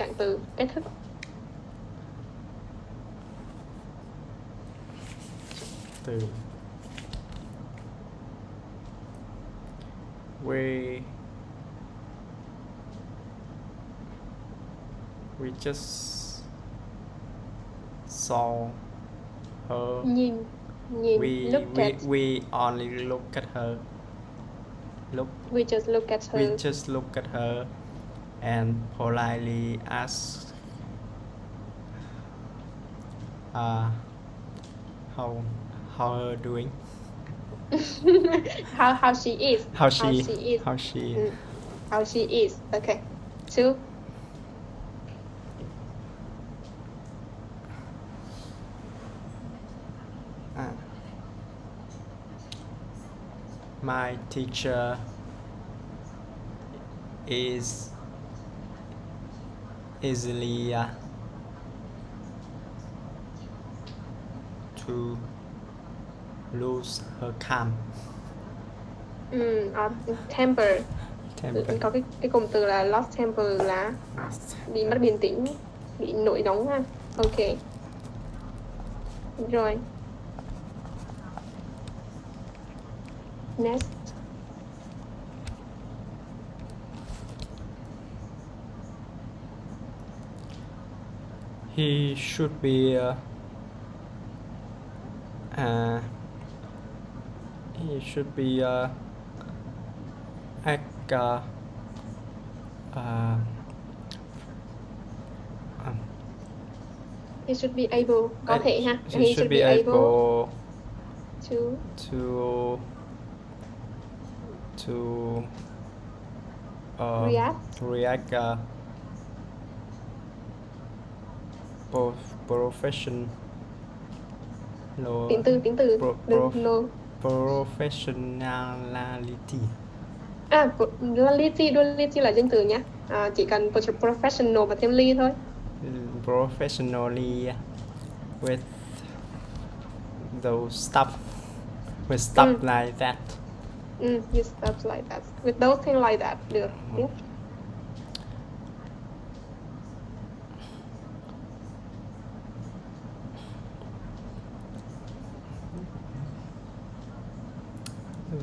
trạng từ kết thúc. Từ we just saw her. Nhìn look at. We only look at her. We just look at her. We just look at her and politely ask how her doing. how she is. How she is. How she is. Okay. 2. My teacher is easily to lose her calm. Temper. Có cái cụm từ là lost temper là bị mất bình tĩnh, bị nổi nóng ha. Ok. Rồi. Next. He should be he should be able, có thể ha. He should be able to react professional. Tính từ professionality. Duality là danh từ nhé. Chỉ cần professional và thêm ly thôi. Professionally with those stuff like that. With stuff like that. With those things like that. Được. Yeah.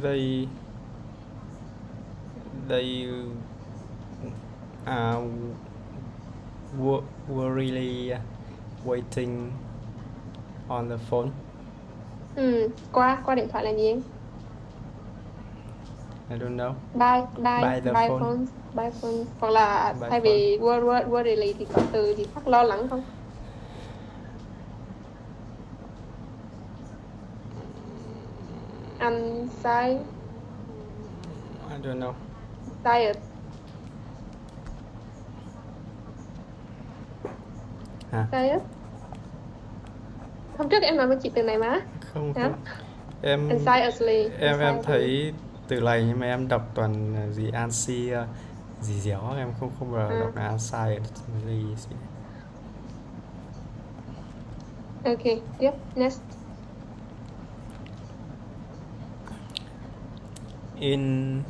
They were really waiting on the phone. Qua điện thoại là gì em? I don't know. By phone. Hoặc là thay vì were really thì có từ gì khác lo lắng không? Anxiety. I don't know. Tired. Tired. Hôm trước em nói với chị từ này mà. Không. Em thấy từ này nhưng mà em đọc toàn gì ansi gì dẻo, em không bao giờ đọc là anxiety gì. Ok, tiếp. Next. In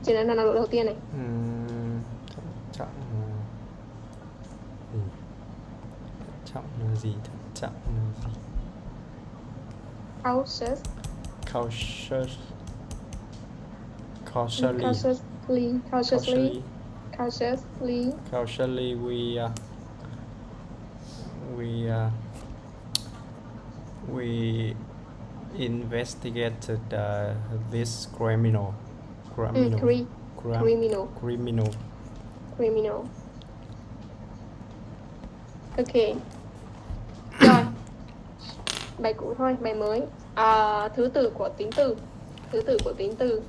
Chỉ là nào đầu tiên này. Thận trọng là gì? Cautiously we investigated this criminal. Ok. Rồi. Bài cũ thôi, bài mới. Thứ tự của tính từ.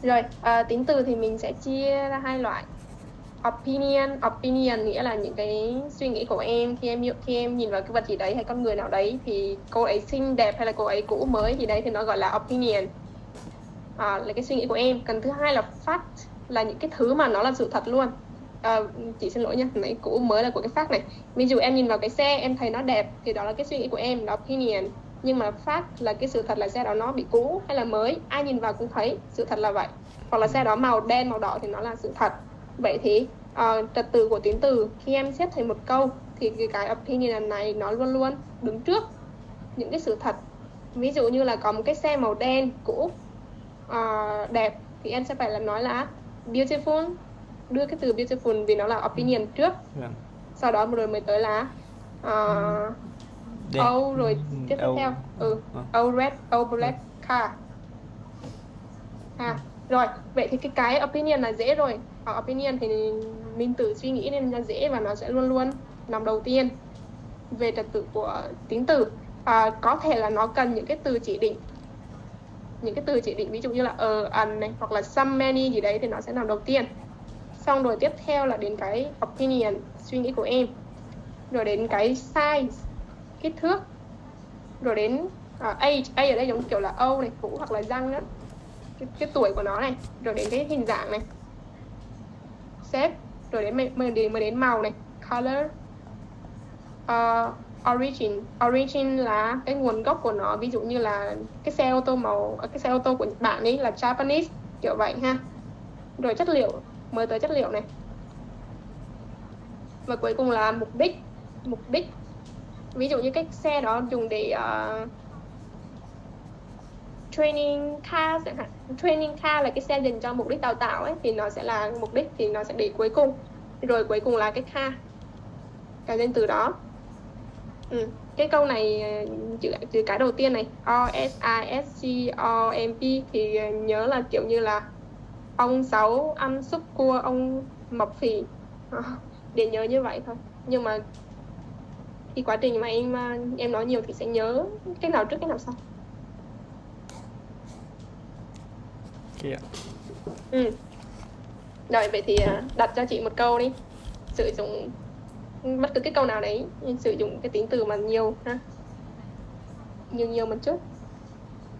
Rồi, tính từ thì mình sẽ chia ra hai loại. Opinion nghĩa là những cái suy nghĩ của em khi em nhìn vào cái vật gì đấy hay con người nào đấy, thì cô ấy xinh đẹp hay là cô ấy cũ mới gì đấy thì nó gọi là opinion, là cái suy nghĩ của em. Còn thứ hai là fact, là những cái thứ mà nó là sự thật luôn. Chị xin lỗi nha, nãy cũ mới là của cái fact này. Ví dụ em nhìn vào cái xe em thấy nó đẹp thì đó là cái suy nghĩ của em, là opinion. Nhưng mà fact là cái sự thật là xe đó nó bị cũ hay là mới, ai nhìn vào cũng thấy, sự thật là vậy. Hoặc là xe đó màu đen, màu đỏ thì nó là sự thật. Vậy thì trật tự của tuyến từ khi em xếp thành một câu thì cái opinion này nó luôn luôn đứng trước những cái sự thật. Ví dụ như là có một cái xe màu đen cũ đẹp thì em sẽ phải là nói là beautiful, đưa cái từ beautiful vì nó là opinion trước. Sau đó rồi mới tới là oh, rồi tiếp theo oh red, oh black car. Rồi vậy thì cái opinion là dễ rồi. Opinion thì mình tự suy nghĩ nên nó dễ và nó sẽ luôn luôn nằm đầu tiên về trật tự của tính từ. Có thể là nó cần những cái từ chỉ định, ví dụ như là an này hoặc là some, many gì đấy thì nó sẽ nằm đầu tiên. Xong rồi tiếp theo là đến cái opinion, suy nghĩ của em, rồi đến cái size, kích thước, rồi đến age ở đây giống kiểu là old này, cũ hoặc là young đó, cái tuổi của nó này, rồi đến cái hình dạng này, shape, rồi mới đến màu này, color, origin là cái nguồn gốc của nó, ví dụ như là cái xe ô tô của Nhật Bản ấy là Japanese, kiểu vậy ha. Rồi chất liệu, mới tới chất liệu này, và cuối cùng là mục đích. Ví dụ như cái xe đó dùng để training car chẳng hạn. Training car là cái xe dành cho mục đích đào tạo ấy, thì nó sẽ là mục đích thì nó sẽ để cuối cùng. Rồi cuối cùng là cái car, cái danh từ đó. Cái câu này chữ cái đầu tiên này RSISCOMP thì nhớ là kiểu như là ông Sáu ăn súp cua ông mập phì, để nhớ như vậy thôi. Nhưng mà khi quá trình mà em nói nhiều thì sẽ nhớ cái nào trước cái nào sau. Rồi vậy thì đặt cho chị một câu đi, sử dụng bất cứ cái câu nào đấy, sử dụng cái tính từ mà nhiều ha, nhiều một chút.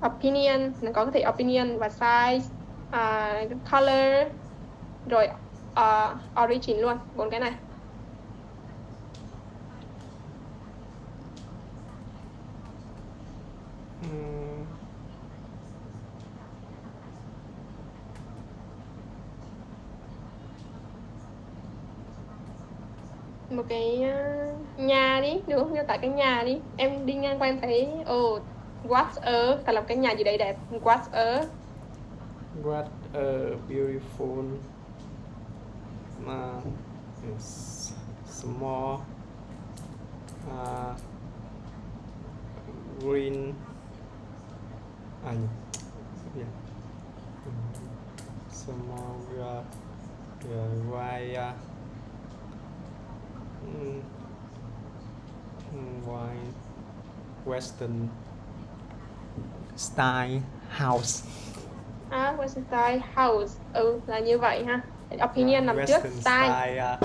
Opinion, có thể opinion và size, color, rồi origin luôn, 4 cái này. Một cái nhà đi, được không? Miêu tả cái nhà đi. Em đi ngang qua em thấy what's a, thật là cái nhà gì đấy đẹp. What's a beautiful small green small white white western style house. Western style house, là như vậy ha. Opinion nằm trước, Western style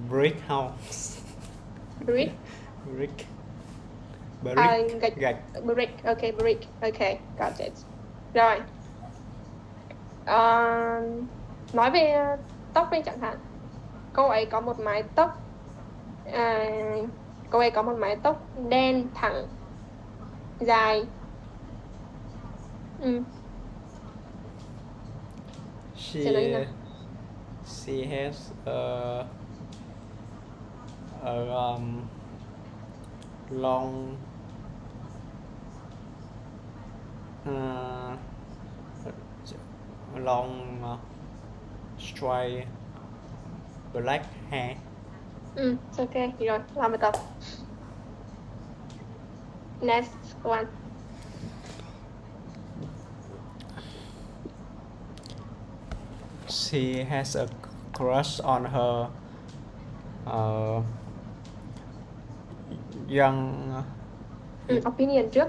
brick house. Brick. Gạch. Brick, okay, got it. Rồi. Nói về tóc đi chẳng hạn. Cô ấy có một mái tóc đen thẳng dài. She has a long straight black hair. It's okay. Rồi, làm bài tập. Next one. She has a crush on her young opinion trước.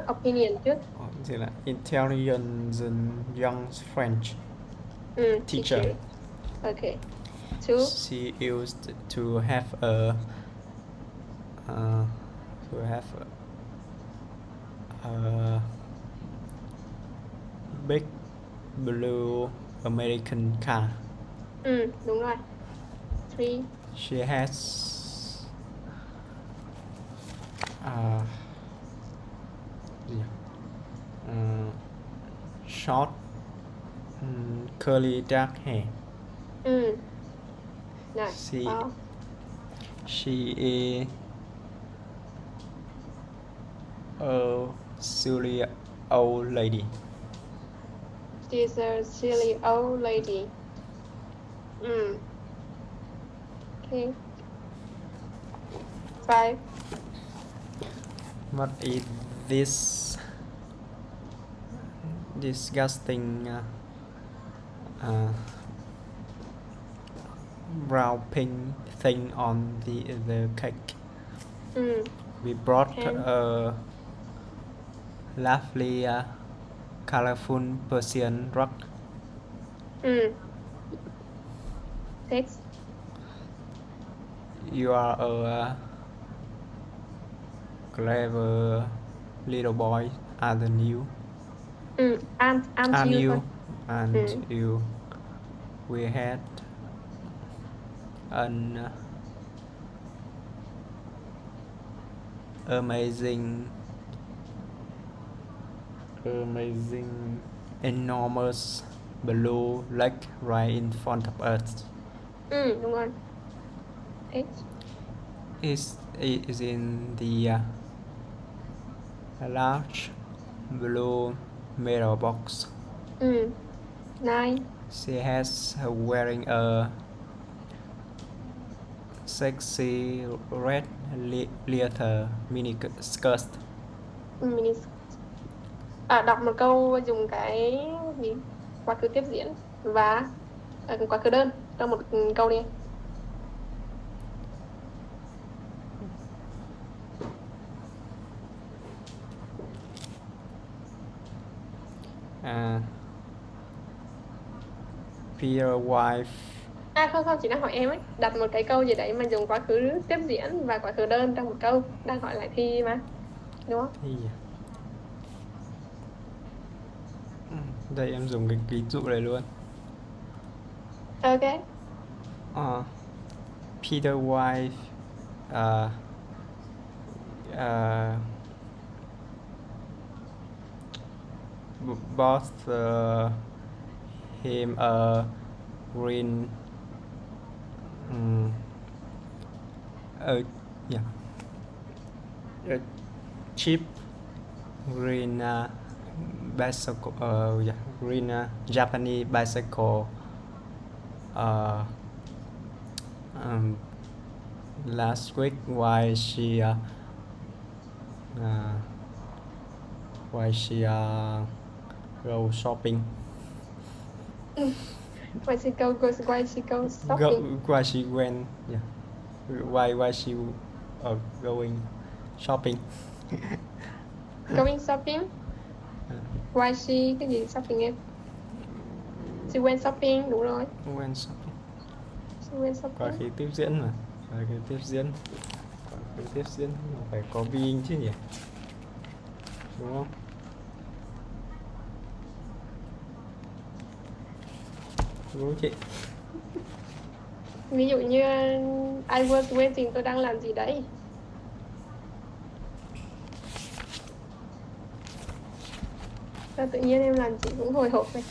Gì là intelligent young French teacher. Okay. Two. She used to have a big blue American car. Đúng rồi. Three. She has short curly dark hair. Rồi, đó. She is a silly old lady. She's a silly old lady. Okay. 5. What is this disgusting brown pink thing on the cake? We brought a lovely colorful Persian rug. 6. You are a clever little boy, aren't you? And you. And you. We had an amazing, enormous blue lake right in front of us. Đúng rồi. 8. It is in the large blue metal box. 9. She has wearing a sexy red leather mini skirt. Đọc một câu dùng cái gì? Quá khứ tiếp diễn và quá khứ đơn trong một câu đi. Peter wife. Không, chỉ đang hỏi em ấy. Đặt một cái câu gì đấy mà dùng quá khứ tiếp diễn và quá khứ đơn trong một câu. Đang hỏi lại Thi mà. Đúng không? Thi à? Đây em dùng cái ví dụ này luôn. Ok. Peter wife bought him a green a cheap green bicycle, green Japanese bicycle last week while she go shopping. Why she go shopping? Why she went, why she going shopping. Going shopping? Why she cái gì shopping em? She went shopping, đúng rồi. Went shopping. She went shopping. Quá khứ tiếp diễn mà. Quá khứ tiếp diễn phải có being chứ nhỉ? Đúng không? Đúng không chị? Ví dụ như I was waiting, tôi đang làm gì đấy. Sao tự nhiên em làm chị cũng hồi hộp này.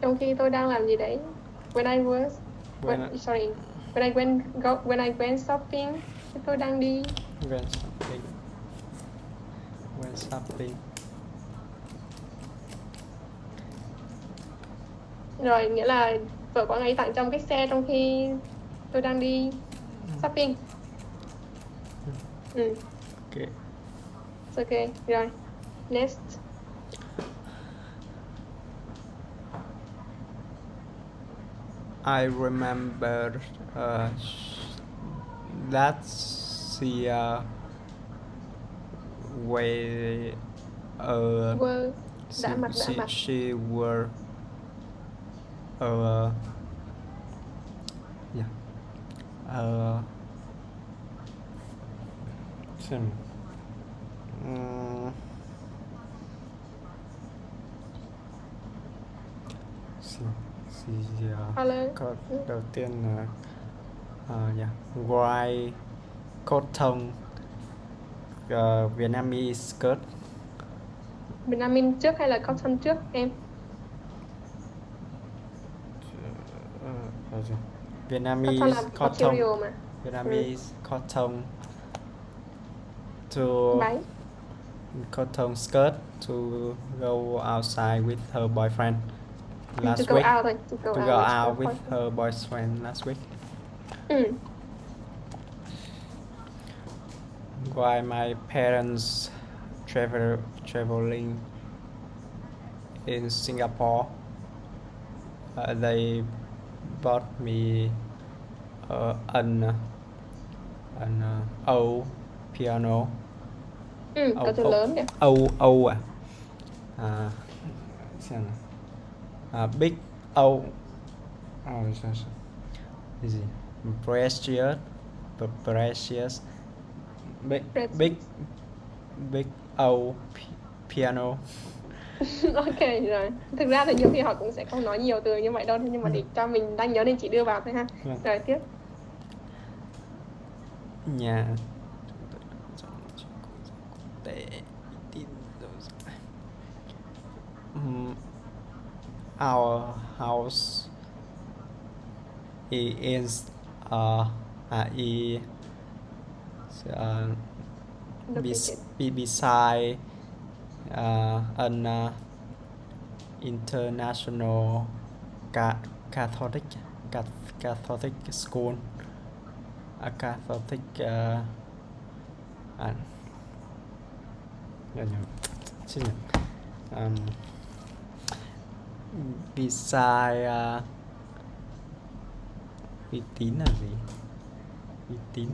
Trong khi tôi đang làm gì đấy. When I went shopping, tôi đang đi. Went shopping. Rồi, nghĩa là vợ của anh ấy tặng trong cái xe trong khi tôi đang đi shopping. Okay. It's okay. Rồi, next. I remember that she she were câu đầu tiên là white cotton Vietnamese skirt. Vietnamese trước hay là cotton trước em? Cotton là Vietnamese cotton. material mà. Vietnamese cotton to Váy. cotton skirt to go outside with her boyfriend last To go week. out thôi. To go out with her boyfriend last week. While my parents traveling in Singapore, they bought me an old piano. Có từ lớn kìa. Old xem nào. Big old cái gì? Precious big old piano. Ok rồi. Thực ra thì nhiều khi họ cũng sẽ không nói nhiều từ như vậy đâu, nhưng mà để cho mình đang nhớ nên chỉ đưa vào thôi ha. Rồi tiếp. Nhà our house is beside an international Catholic school. A Catholic beside uy tín là gì? Uy tín.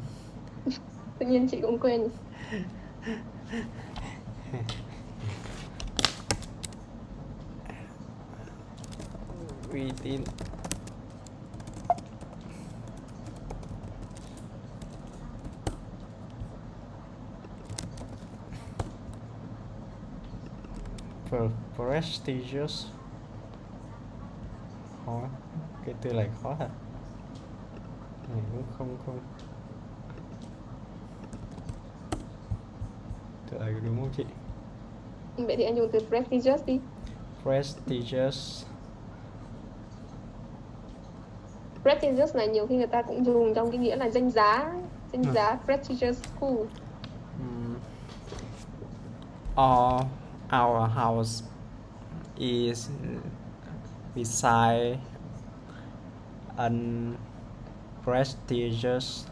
Tự nhiên chị cũng quên. Uy tín. Prestigious. Khó, cái từ này khó thật. Này cũng không từ này đúng không chị? Vậy thì anh dùng từ prestigious đi. Prestigious. Prestigious này nhiều khi người ta cũng dùng trong cái nghĩa là danh giá prestigious school. Our house is beside an prestigious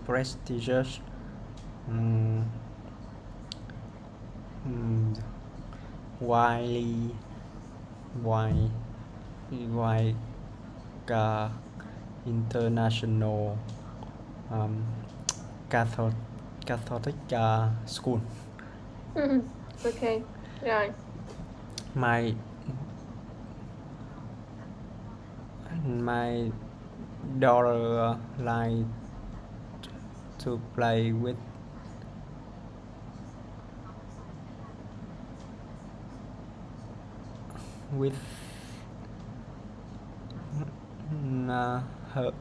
prestigious widely international Catholic school. Ok, rồi. My daughter like to play with her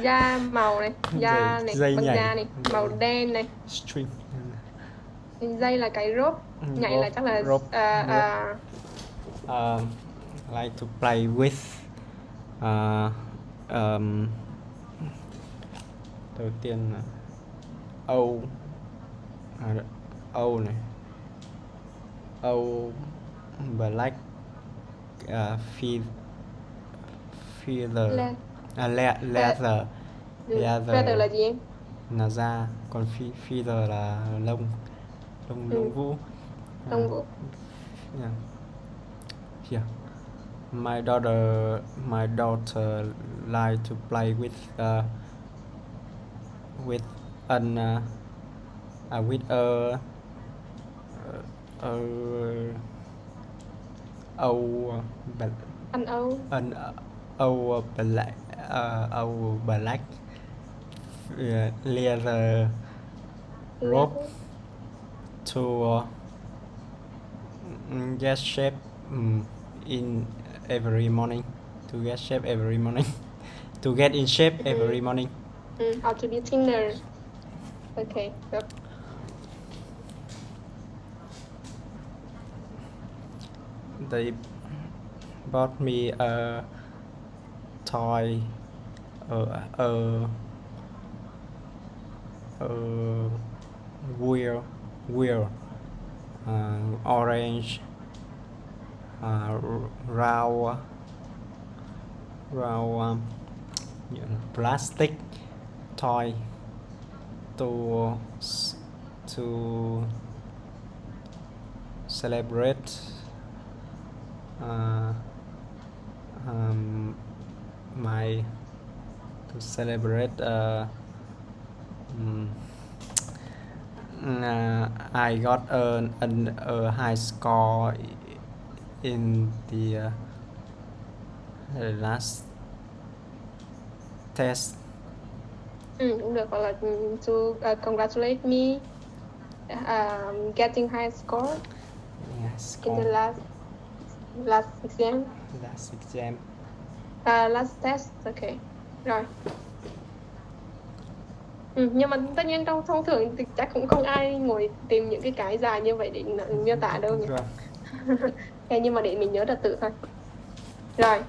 Da màu này, da này, bằng da này, màu đen này. String. Dây là cái rope, nhảy là chắc là rope. Like to play with đầu tiên là O này, O black feather. Leather là gì em? Là da, còn feather là lông vũ. Lông vũ. Yeah. My daughter like to play with an black leather rope to get shape in every morning, to get shape every morning, to get in shape every morning. Or to be thinner. Okay, good. They bought me a toy, a wheel, orange, round, plastic toy to celebrate my to celebrate I got a high score in the last test. Cũng được, hoặc là to congratulate me getting high score in the last exam. Last test, okay. Rồi. Nhưng mà tất nhiên trong thông thường thì chắc cũng không ai ngồi tìm những cái dài như vậy để miêu tả đâu nhỉ. Okay, nhưng mà để mình nhớ trật tự thôi. Rồi.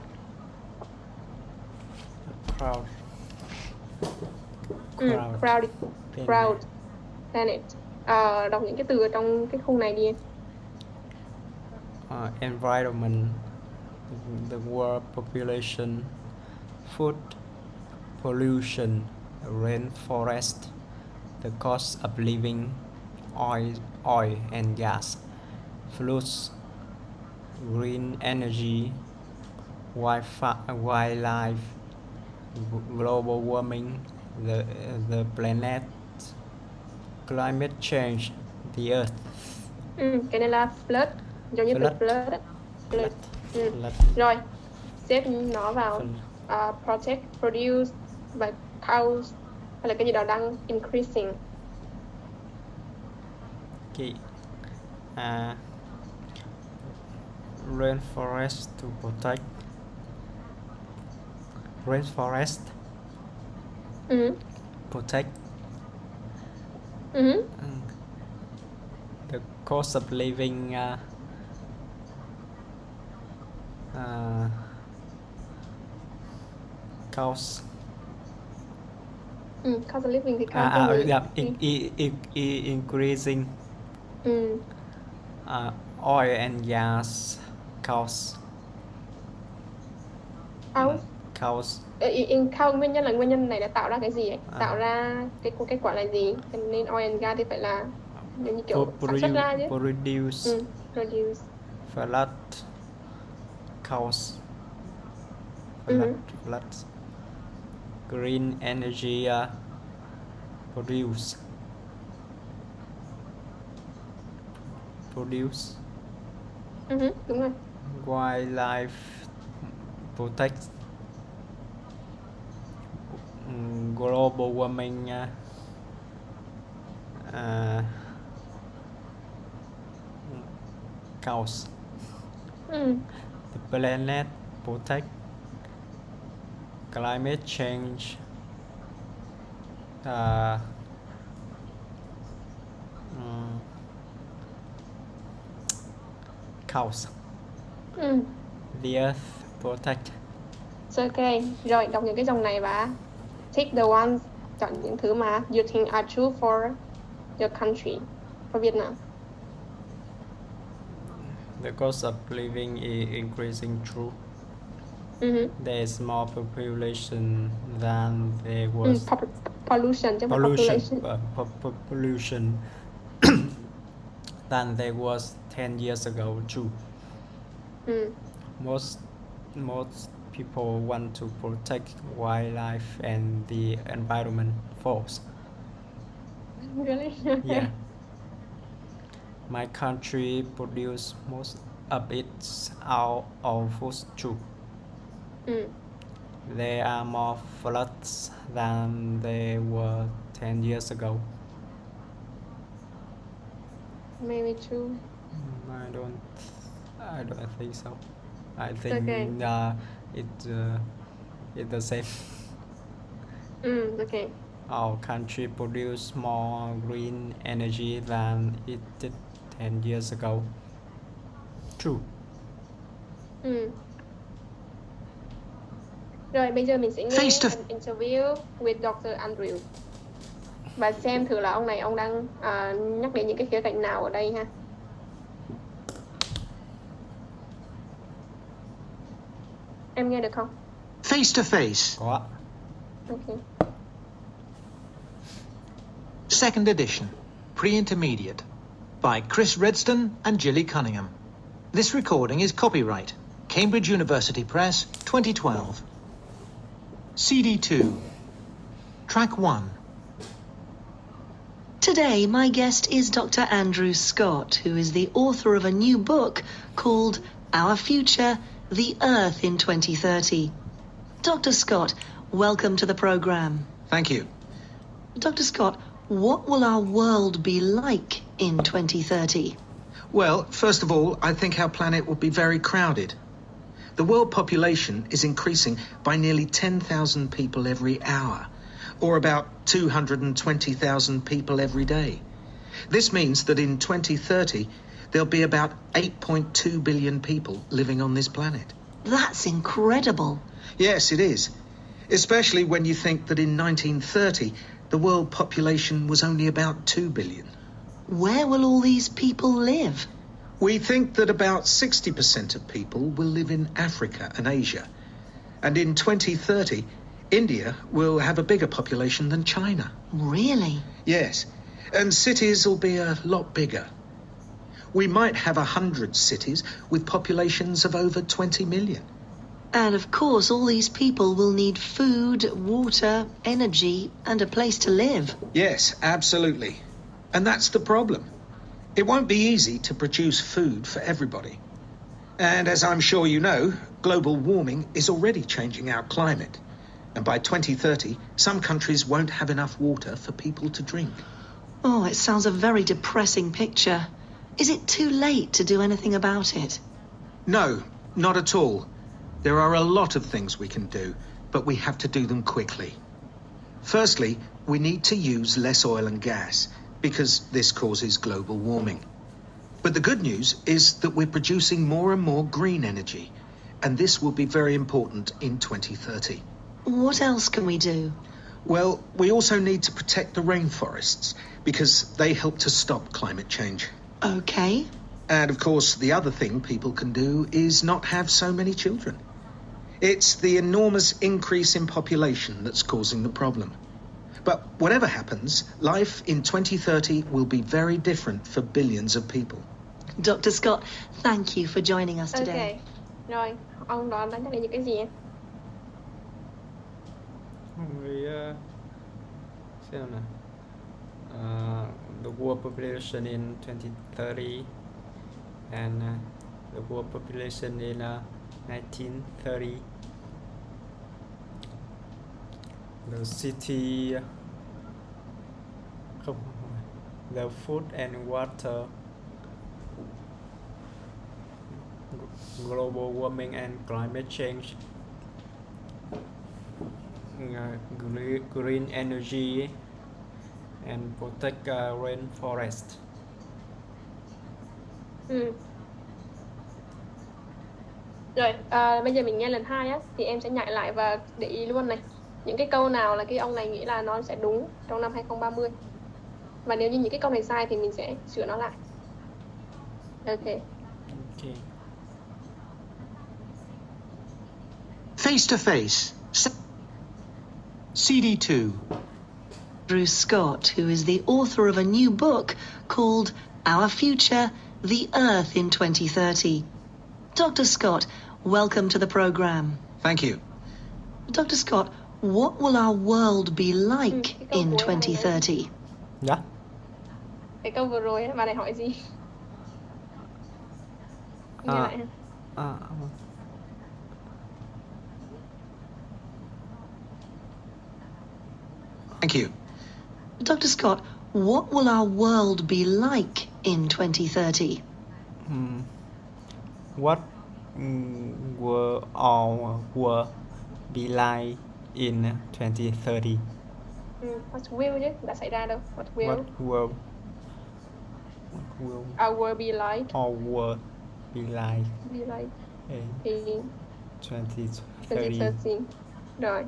Crowd planet. Đọc những cái từ ở trong cái khung này đi em. Environment, the world population, food, pollution, rainforest, the cost of living, oil and gas, floods, green energy, wildlife, global warming, the planet, climate change, the earth. Cái này là flood, giống như từ flood đó. Flood. Rồi, xếp nó vào protect, produce và cause, hay là cái gì đó đang increasing. Okay. Rainforest to protect. Rainforest. Protect. The cost of living. Cost. Cost of living thì increasing. Oil and gas cost. Cost. Nguyên nhân là nguyên nhân này đã tạo ra cái gì ấy? Tạo ra cái kết quả là gì? Cho nên oil and gas thì phải là như kiểu sản xuất ra chứ. Produce. Flood. Cost. Flood. Green energy. Produce. Đúng rồi. Wildlife protect. Global warming. Cause. The planet protect. Climate change. Cause. The earth protect. Ok, rồi đọc những cái dòng này và take the ones, chọn những thứ mà you think are true for your country, for Việt Nam. The cost of living is increasing true. There is more population than there was. Pollution chứ không phải population. Pollution than there was 10 years ago too. Most people want to protect wildlife and the environment first. Really? Yeah. My country produce most of its own food too. There are more floods than there were 10 years ago. Maybe true. I don't think so. I think Okay. it's the same. Okay. Our country produce more green energy than it did 10 years ago. True. Rồi bây giờ mình sẽ nghe Face to an interview with Dr. Andrew và xem thử là ông này ông đang nhắc đến những cái khía cạnh nào ở đây ha. Em nghe được không? Face to Face, Có. Okay. second edition, pre-intermediate, by Chris Redston and Gilly Cunningham. This recording is copyright Cambridge University Press, 2012. CD2, Track 1. Today, my guest is Dr. Andrew Scott, who is the author of a new book called Our Future, the Earth in 2030. Dr. Scott, welcome to the programme. Thank you. Dr. Scott, what will our world be like in 2030? Well, first of all, I think our planet will be very crowded. The world population is increasing by nearly 10,000 people every hour, or about 220,000 people every day. This means that in 2030, there'll be about 8.2 billion people living on this planet. That's incredible. Yes, it is. Especially when you think that in 1930, the world population was only about 2 billion. Where will all these people live? We think that about 60% of people will live in Africa and Asia. And in 2030, India will have a bigger population than China. Really? Yes, and cities will be a lot bigger. We might have 100 cities with populations of over 20 million. And of course, all these people will need food, water, energy, and a place to live. Yes, absolutely. And that's the problem. It won't be easy to produce food for everybody. And as I'm sure you know, global warming is already changing our climate. And by 2030, some countries won't have enough water for people to drink. Oh, it sounds a very depressing picture. Is it too late to do anything about it? No, not at all. There are a lot of things we can do, but we have to do them quickly. Firstly, we need to use less oil and gas, because this causes global warming. But the good news is that we're producing more and more green energy, and this will be very important in 2030. What else can we do? Well, we also need to protect the rainforests, because they help to stop climate change. Okay. And of course, the other thing people can do is not have so many children. It's the enormous increase in population that's causing the problem. But whatever happens, life in 2030 will be very different for billions of people. Dr. Scott, thank you for joining us today. Okay. Rồi, ông đoán đánh là những cái gì em? Xem nào. The world population in 2030 and the world population in 1930. The city không, the food and water, global warming and climate change, green energy and protect rainforest. Rồi, bây giờ mình nghe lần 2 á, thì em sẽ nhại lại và để ý luôn này. Những cái câu nào là cái ông này nghĩ là nó sẽ đúng trong năm 2030. Và nếu như những cái câu này sai thì mình sẽ sửa nó lại. Okay. Face to Face, CD2. Andrew Scott, who is the author of a new book called Our Future, the Earth in 2030. Dr. Scott, welcome to the programme. Thank you. Dr. Scott, what will our world be like in 2030? Yeah. Cái câu vừa rồi bà này hỏi gì? Nghe lại ha. Thank you. Dr. Scott, what will our world be like in 2030? What will be like in 2030? What will chứ, đã xảy ra đâu. What will? What will Our be like. or will be like Be like. in Thì 2030? 2030. Rồi.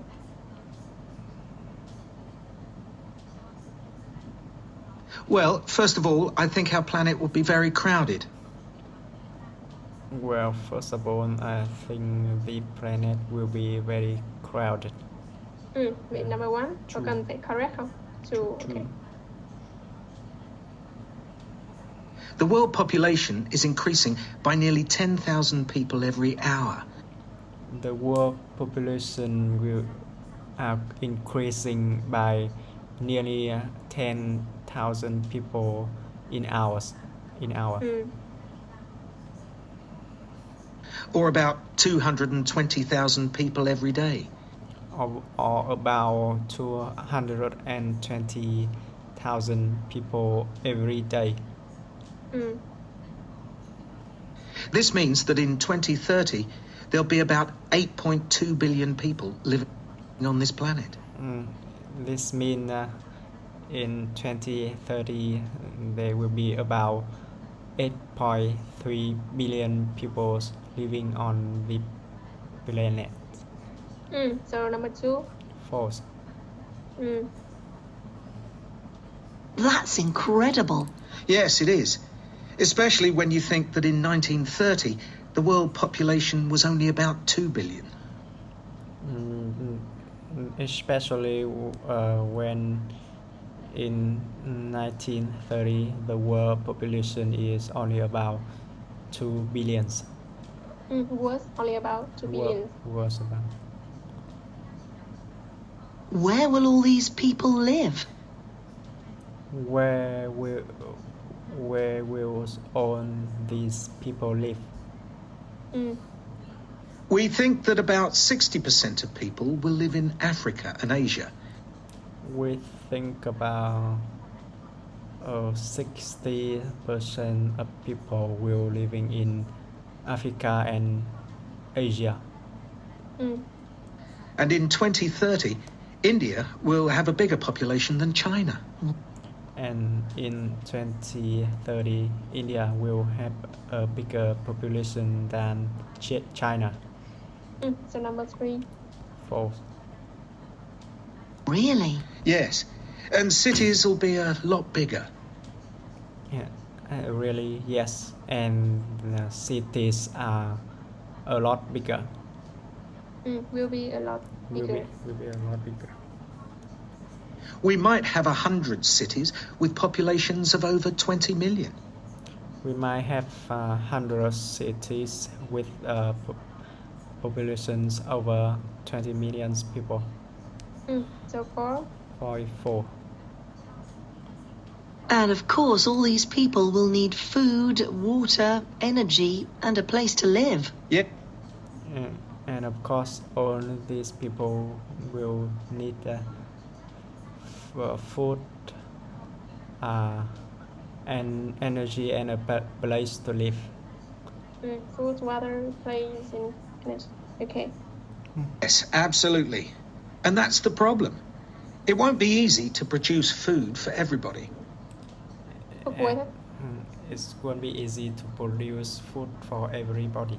Well, first of all, I think our planet will be very crowded. Well, first of all, I think the planet will be very crowded. Vậy number one, có True. cần phải correct không? True, okay. The world population is increasing by nearly 10,000 people every hour. The world population will increasing by nearly 10,000 people in hours. Or about 220,000 people every day. Or about 220,000 people every day. This means that in 2030, there'll be about 8.2 billion people living on this planet. This means in 2030 there will be about 8.3 billion people living on the planet. So number two. False. That's incredible. Yes, it is. Especially when you think that in 1930, the world population was only about 2 billion. Especially when in 1930 the world population is only about 2 billions. Was only about 2 billion. Was about. Where will all these people live? Where will all these people live? We think that about 60% of people will live in Africa and Asia. We think about 60% of people will living in Africa and Asia. And in 2030, India will have a bigger population than China. And in 2030, India will have a bigger population than China. So number three. False. Really? Yes, and cities will be a lot bigger. Yeah, really, yes. And the cities are a lot bigger. Will be a lot bigger. Will be a lot bigger. We might have 100 cities with populations of over 20 million. We might have 100 cities with populations over 20 million people. So four. 44. And of course, all these people will need food, water, energy, and a place to live. Yep. And of course, all these people will need food, and energy, and a place to live. Food, water, place, and energy. Okay. Yes, absolutely. And that's the problem. It won't be easy to produce food for everybody. It's going to be easy to produce food for everybody.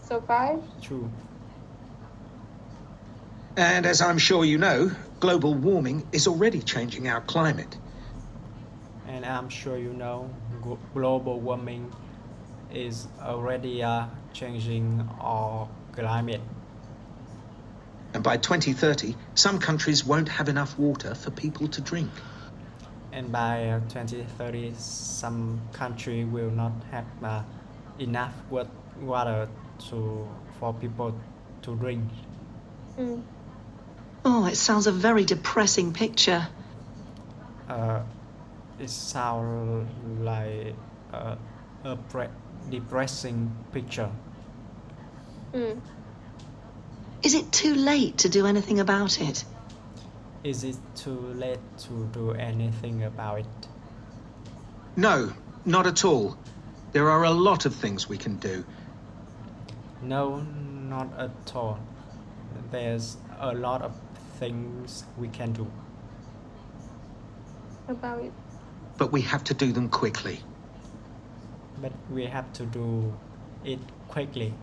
So five. True. And as I'm sure you know, global warming is already changing our climate. And I'm sure you know, global warming is already changing our climate. And by 2030, some countries won't have enough water for people to drink. And by 2030, some country will not have enough water for people to drink. Oh, it sounds a very depressing picture. It sounds like a depressing picture. Is it too late to do anything about it? Is it too late to do anything about it? No, not at all. There are a lot of things we can do. No, not at all. There's a lot of things we can do, about it. But we have to do them quickly. but we have to do it quickly.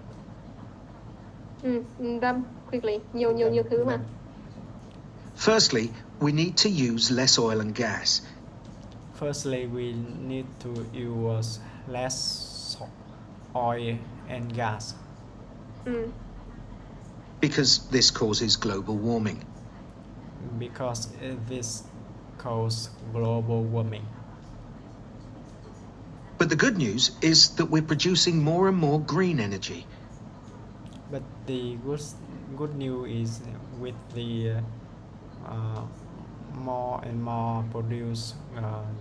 Done quickly. Nhiều thứ mà. Firstly, we need to use less oil and gas. Firstly, we need to use less oil and gas Because this causes global warming. because this causes global warming. But the good news is that we're producing more and more green energy. But the good news is with the more and more produce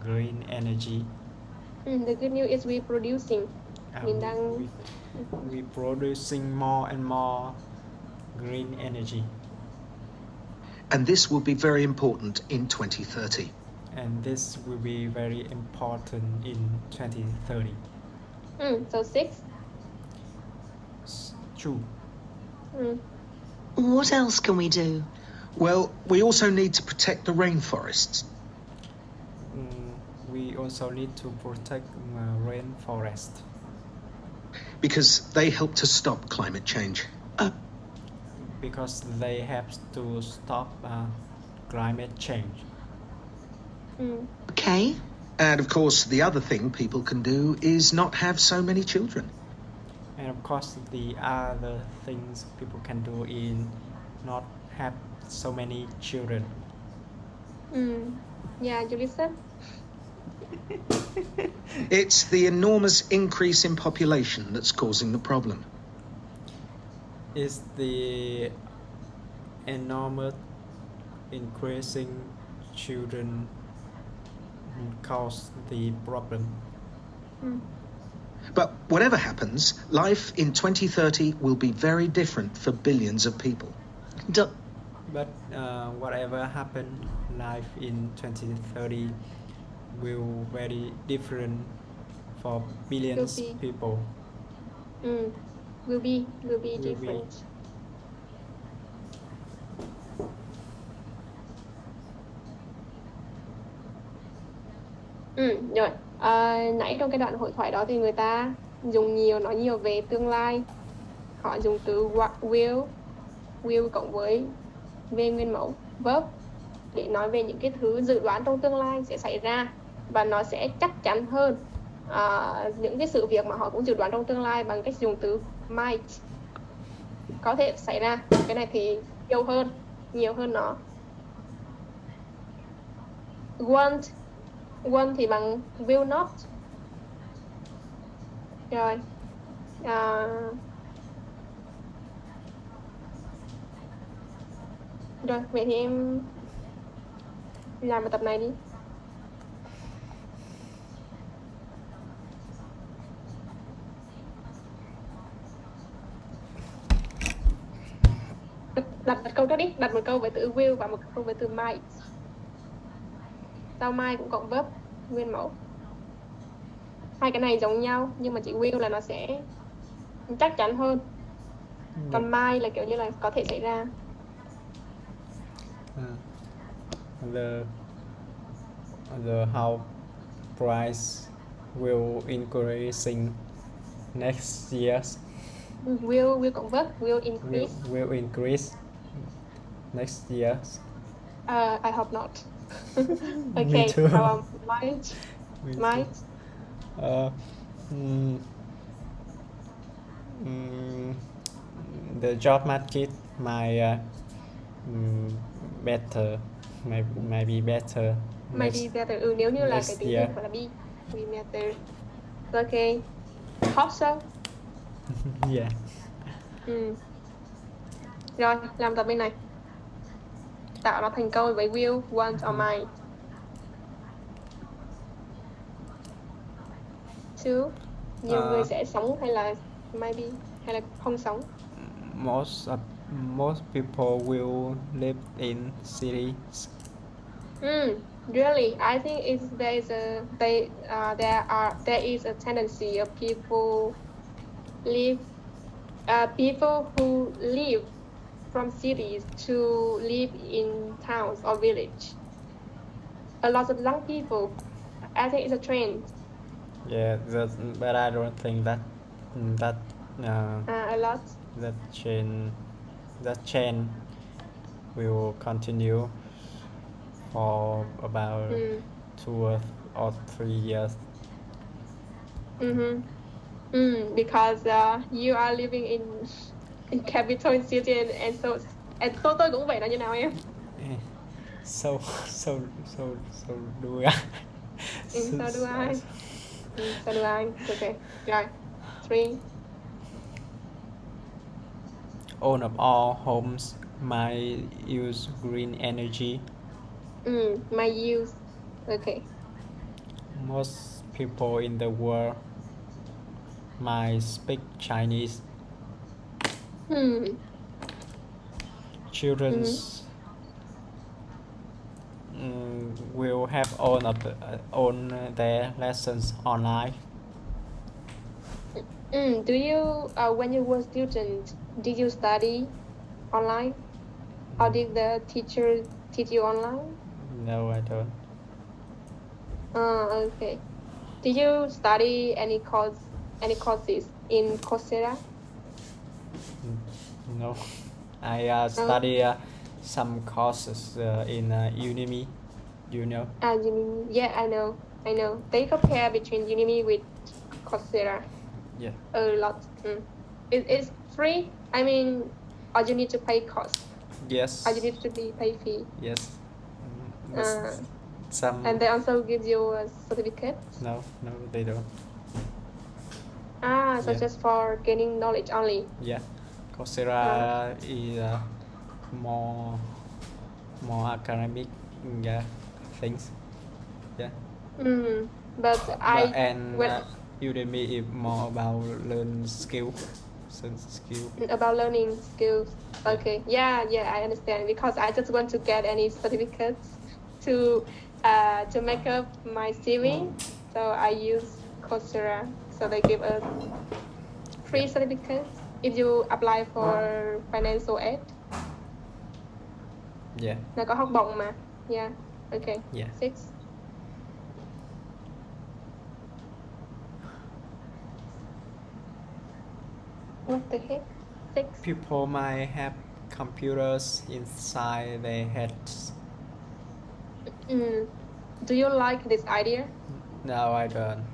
green energy. The good news is we producing. Mình đang we producing more and more green energy, And this will be very important in 2030. and this will be very important in 2030. So 6. 2. What else can we do? Well, we also need to protect the rainforests. We also need to protect rainforest Because they help to stop climate change. because they have to stop climate change. Okay. And of course, the other thing people can do is not have so many children. And of course, the other things people can do is not have so many children. Yeah, you listen. It's the enormous increase in population that's causing the problem. Is the enormous increasing children cause the problem. But whatever happens, life in 2030 will be very different for billions of people. But whatever happens, life in 2030 will very different for billions Will be. people. Will be Will be. different. Rồi. Nãy trong cái đoạn hội thoại đó thì người ta nói nhiều về tương lai. Họ dùng từ will cộng với v nguyên mẫu verb để nói về những cái thứ dự đoán trong tương lai sẽ xảy ra, và nó sẽ chắc chắn hơn những cái sự việc mà họ cũng dự đoán trong tương lai bằng cách dùng từ might, có thể xảy ra. Cái này thì nhiều hơn nó. Won't thì bằng will not. Rồi. Rồi, vậy thì em làm bài tập này đi. Đặt câu trước đi, đặt một câu với từ will và một câu với từ might. Sau might cũng cộng verb nguyên mẫu. Hai cái này giống nhau nhưng mà chỉ will là nó sẽ chắc chắn hơn, còn might là kiểu như là có thể xảy ra. The house price will increasing next year. Will cộng verb, will increase. Will increase next year. I hope not. Me Okay, too. might. Me too. Might. The job market might better, maybe better. Maybe better. Nếu như là next cái tiếng year. Việt gọi là be, we better. Okay. Hope so. Yeah. Rồi, làm tập bên này. Tạo nó thành câu với will, want or might. 2. Nhiều người sẽ sống hay là maybe hay là không sống. Most people will live in cities. Really, I think there is a tendency of people live people who live from cities to live in towns or village. A lot of young people. I think it's a trend. Yeah, but I don't think that A lot. that chain will continue for about 2 or 3 years. Because you are living in capital city and so tôi cũng vậy đó, như nào em? So do I. So do I. So do I. Okay. Rồi. 3. All of our homes might use green energy. My use. Okay. Most people in the world might speak Chinese. Children will have own their lessons online. Do you, when you were student, did you study online, or did the teacher teach you online? No, I don't. Okay. Did you study any courses in Coursera? No, I study some courses in Udemy. You know? Udemy. Yeah, I know. They compare between Udemy with Coursera. Yeah. A lot. It's free. I mean, or you need to pay cost. Yes. Or you need to pay fee. Yes. And they also give you a certificate. No, they don't. So just for gaining knowledge only. Yeah, Coursera is more academic things. Yeah. But Udemy is more about about learning skills. Okay. Yeah, I understand, because I just want to get any certificates to make up my CV. So I use Coursera. So they give us free certificates if you apply for financial aid. Yeah. Là có học bổng mà. Yeah. Okay. Yeah. 6. What the heck? 6. People might have computers inside their heads. Do you like this idea? No, I don't.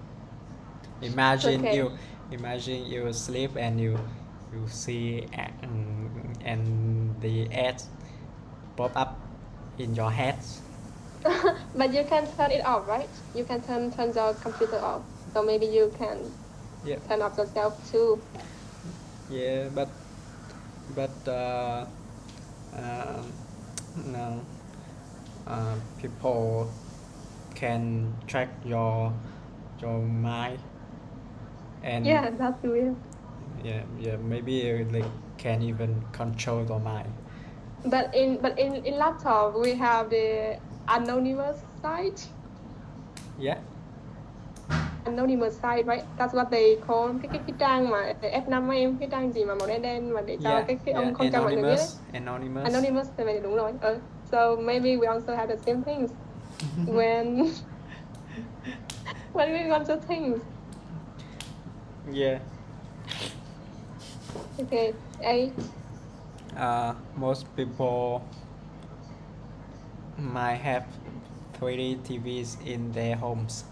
Imagine you sleep and you see and the ads pop up in your head. But you can turn it off, right? You can turn your computer off. So maybe you can turn off yourself too. Yeah, but no. People can track your mind. And that's weird. Yeah, maybe they can even control your mind. But in laptop we have the anonymous site. Yeah. Anonymous site, right? That's what they call cái trang mà F5 em, cái trang gì mà màu đen mà để cho cái ông không cho mọi người biết ấy. Anonymous thì vậy đúng rồi. So maybe we also have the same things when we want to think. Yeah. Okay. 8. Most people might have 3D TVs in their homes.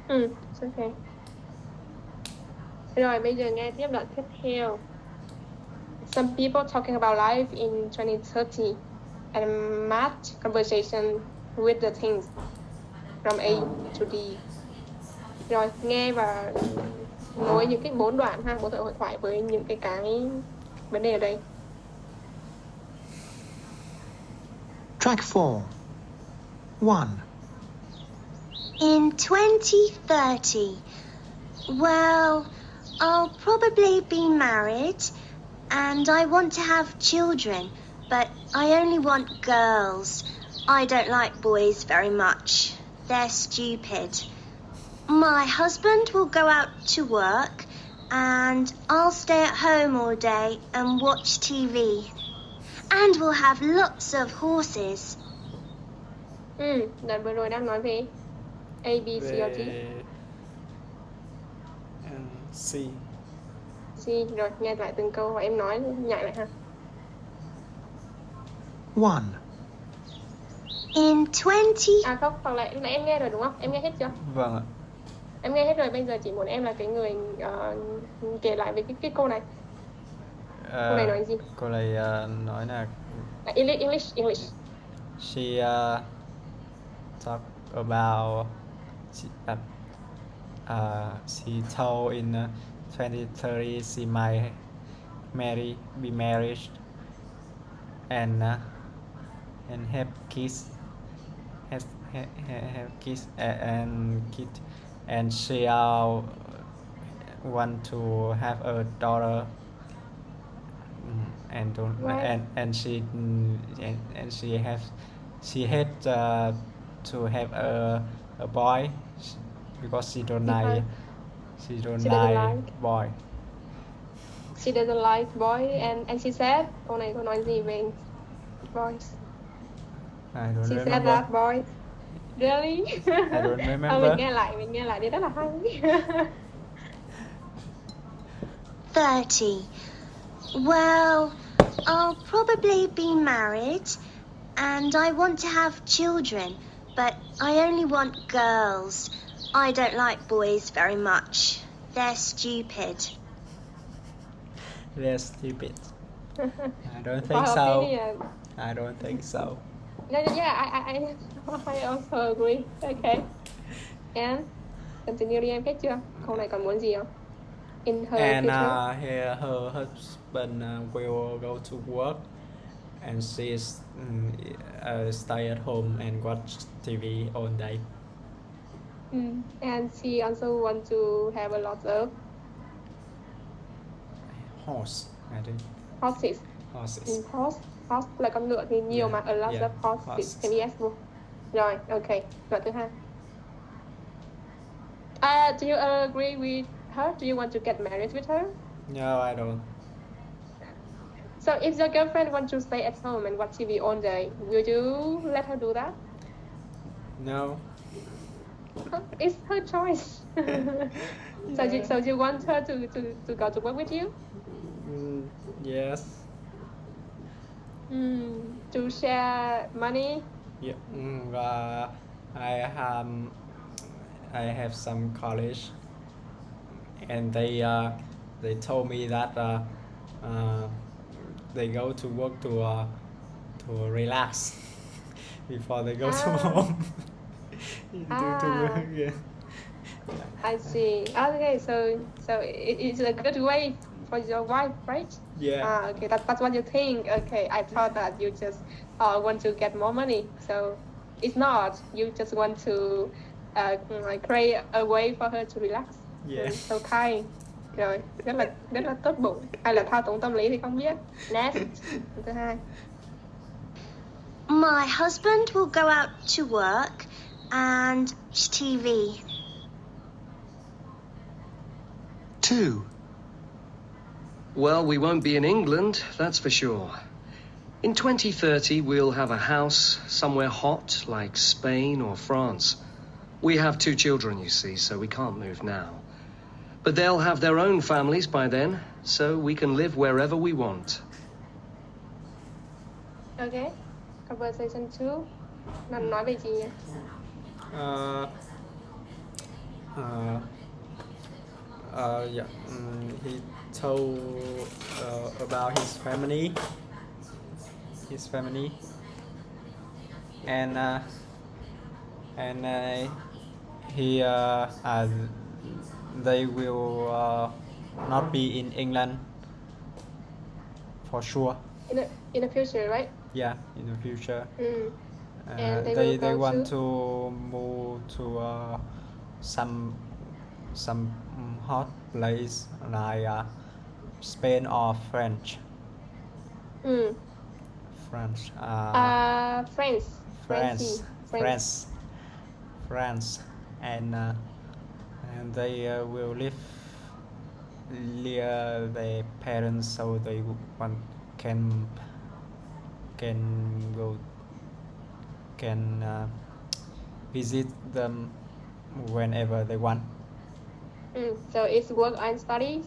Okay. Rồi bây giờ nghe tiếp đoạn tiếp theo. Some people talking about life in 2030 and match conversation with the things from A to D. Rồi nghe và nối những cái 4 đoạn 4 hội thoại với những cái vấn đề ở đây. Track 4. 1. In 2030, well, I'll probably be married and I want to have children, but I only want girls. I don't like boys very much. They're stupid. My husband will go out to work and I'll stay at home all day and watch TV. And we'll have lots of horses. Đoạn vừa rồi đang nói về A, B, C or D? Về C. C, rồi nghe lại từng câu và em nói nhại lại ha. 1. In 20... À không, còn lại em nghe rồi đúng không? Em nghe hết chưa? Vâng ạ. Em nghe hết rồi, bây giờ chỉ muốn em là cái người kể lại về cái câu này. Câu này nói gì? Cô này nói là English. she talk about she told in 2030 she might be married and have kids have kids and she want to have a daughter. And don't Right. and she had to have a boy because she don't like boy. She doesn't like boy and she said, câu này có nói gì về boys? I don't She remember. said that boys. Really? I don't remember. Mình nghe lại đi, rất là hay. 30. Well, I'll probably be married, and I want to have children, but I only want girls. I don't like boys very much. They're stupid. They're stupid. I don't think My so. opinion. I don't think so. Yeah, I also agree. Okay. And continue đi, em hết chưa? Câu này còn muốn gì không? In her And future. her husband will go to work, and she's stay at home and watch TV all day. And she also want to have a lot of Horse, I think. horses. Horse là con ngựa thì nhiều mà, a lot of horses. Thêm yes vô. Rồi, ok. Đoạn thứ hai. Do you agree with her? Do you want to get married with her? No, I don't. So if your girlfriend wants to stay at home and watch TV all day, will you let her do that? No. It's her choice. So you want her to go to work with you? Yes. To share money? Yeah. I have some college, and they told me that they go to work to relax before they go to home. Yeah. I see. Okay, so it's a good way for your wife, right? Yeah. Okay, that's what you think. Okay, I thought that you just want to get more money. So it's not. You just want to create a way for her to relax. Yeah. So kind. Rồi, rất là tốt bụng. Hay là thao túng tâm lý thì không biết. Next, thứ hai. My husband will go out to work and watch TV. 2. Well, we won't be in England, that's for sure. In 2030, we'll have a house somewhere hot like Spain or France. We have 2 children, you see, so we can't move now. But they'll have their own families by then, so we can live wherever we want. Okay. Conversation 2. Nói về gì nhỉ? Yeah. He told about his family, and he they will not be in England for sure. In the future, right? Yeah, in the future. And They want to move to some hot place like Spain or French. France. France. And they will live their parents, so they want can go can visit them whenever they want. So it's work and studies,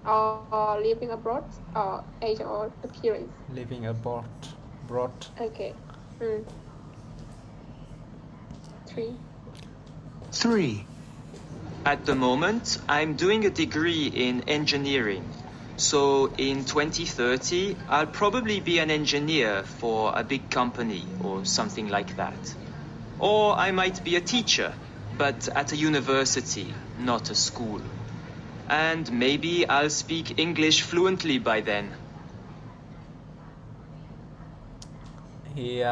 or living abroad, or age or appearance. Living abroad. Okay. 3. 3. At the moment, I'm doing a degree in engineering. So in 2030, I'll probably be an engineer for a big company or something like that. Or I might be a teacher, but at a university, not a school. And maybe I'll speak English fluently by then. He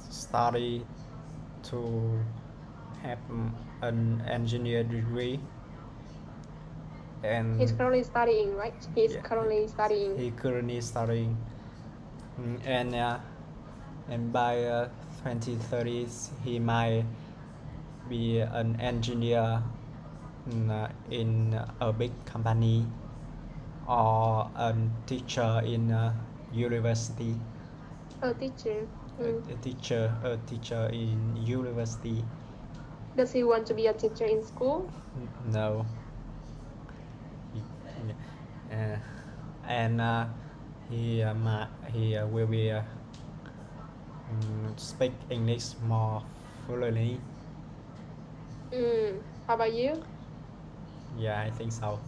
study to have an engineer degree, and He's currently studying, right? He's Yeah. currently studying. he currently studying. And by 2030 he might be an engineer in a big company, or a teacher in a university. A teacher. A teacher in university. Does he want to be a teacher in school? No. And he will be speak English more fluently. How about you? Yeah, I think so.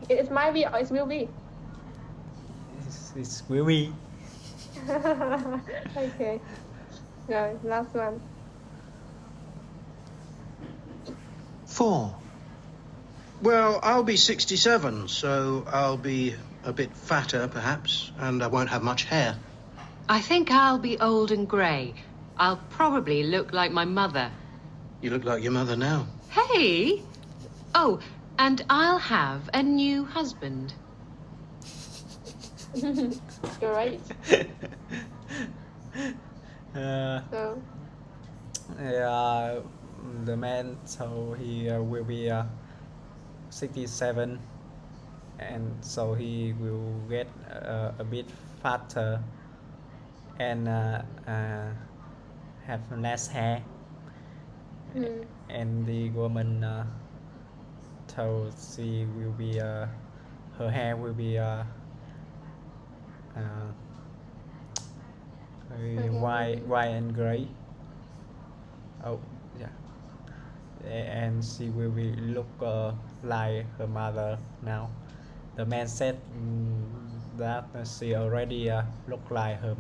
It might be, or it will be. It will be. Okay. No, last one. 4. Well, I'll be 67, so I'll be a bit fatter, perhaps, and I won't have much hair. I think I'll be old and grey. I'll probably look like my mother. You look like your mother now. Hey! Oh, and I'll have a new husband. Great. So, The man, so he will be 67, and so he will get a bit fatter and have less hair. And the woman, so she will be her hair will be white and gray. Oh, yeah. And she will be look like her mother now. The man said that she already look like her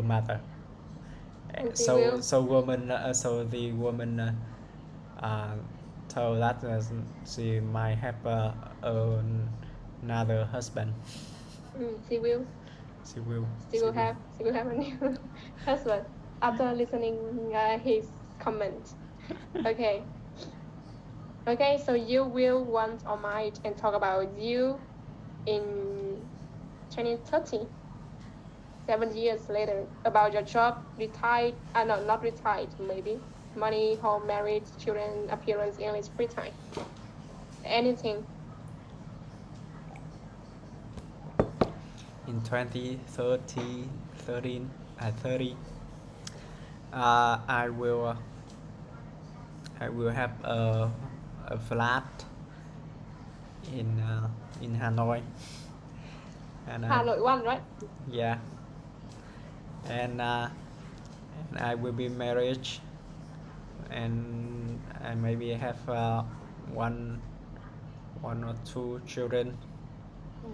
mother. And she So will? so the woman told that she might have another husband. she will. She will. She will have a new husband after listening his comment. Okay. Okay, so you will want or might and talk about you in 2030, 7 years later, about your job, retired, no, not retired, maybe, money, home, marriage, children, appearance, English, free time, anything. In 2030, 30, I will have a flat in Hanoi. And Hanoi one, right? yeah, and I will be married, and I maybe have one or two children.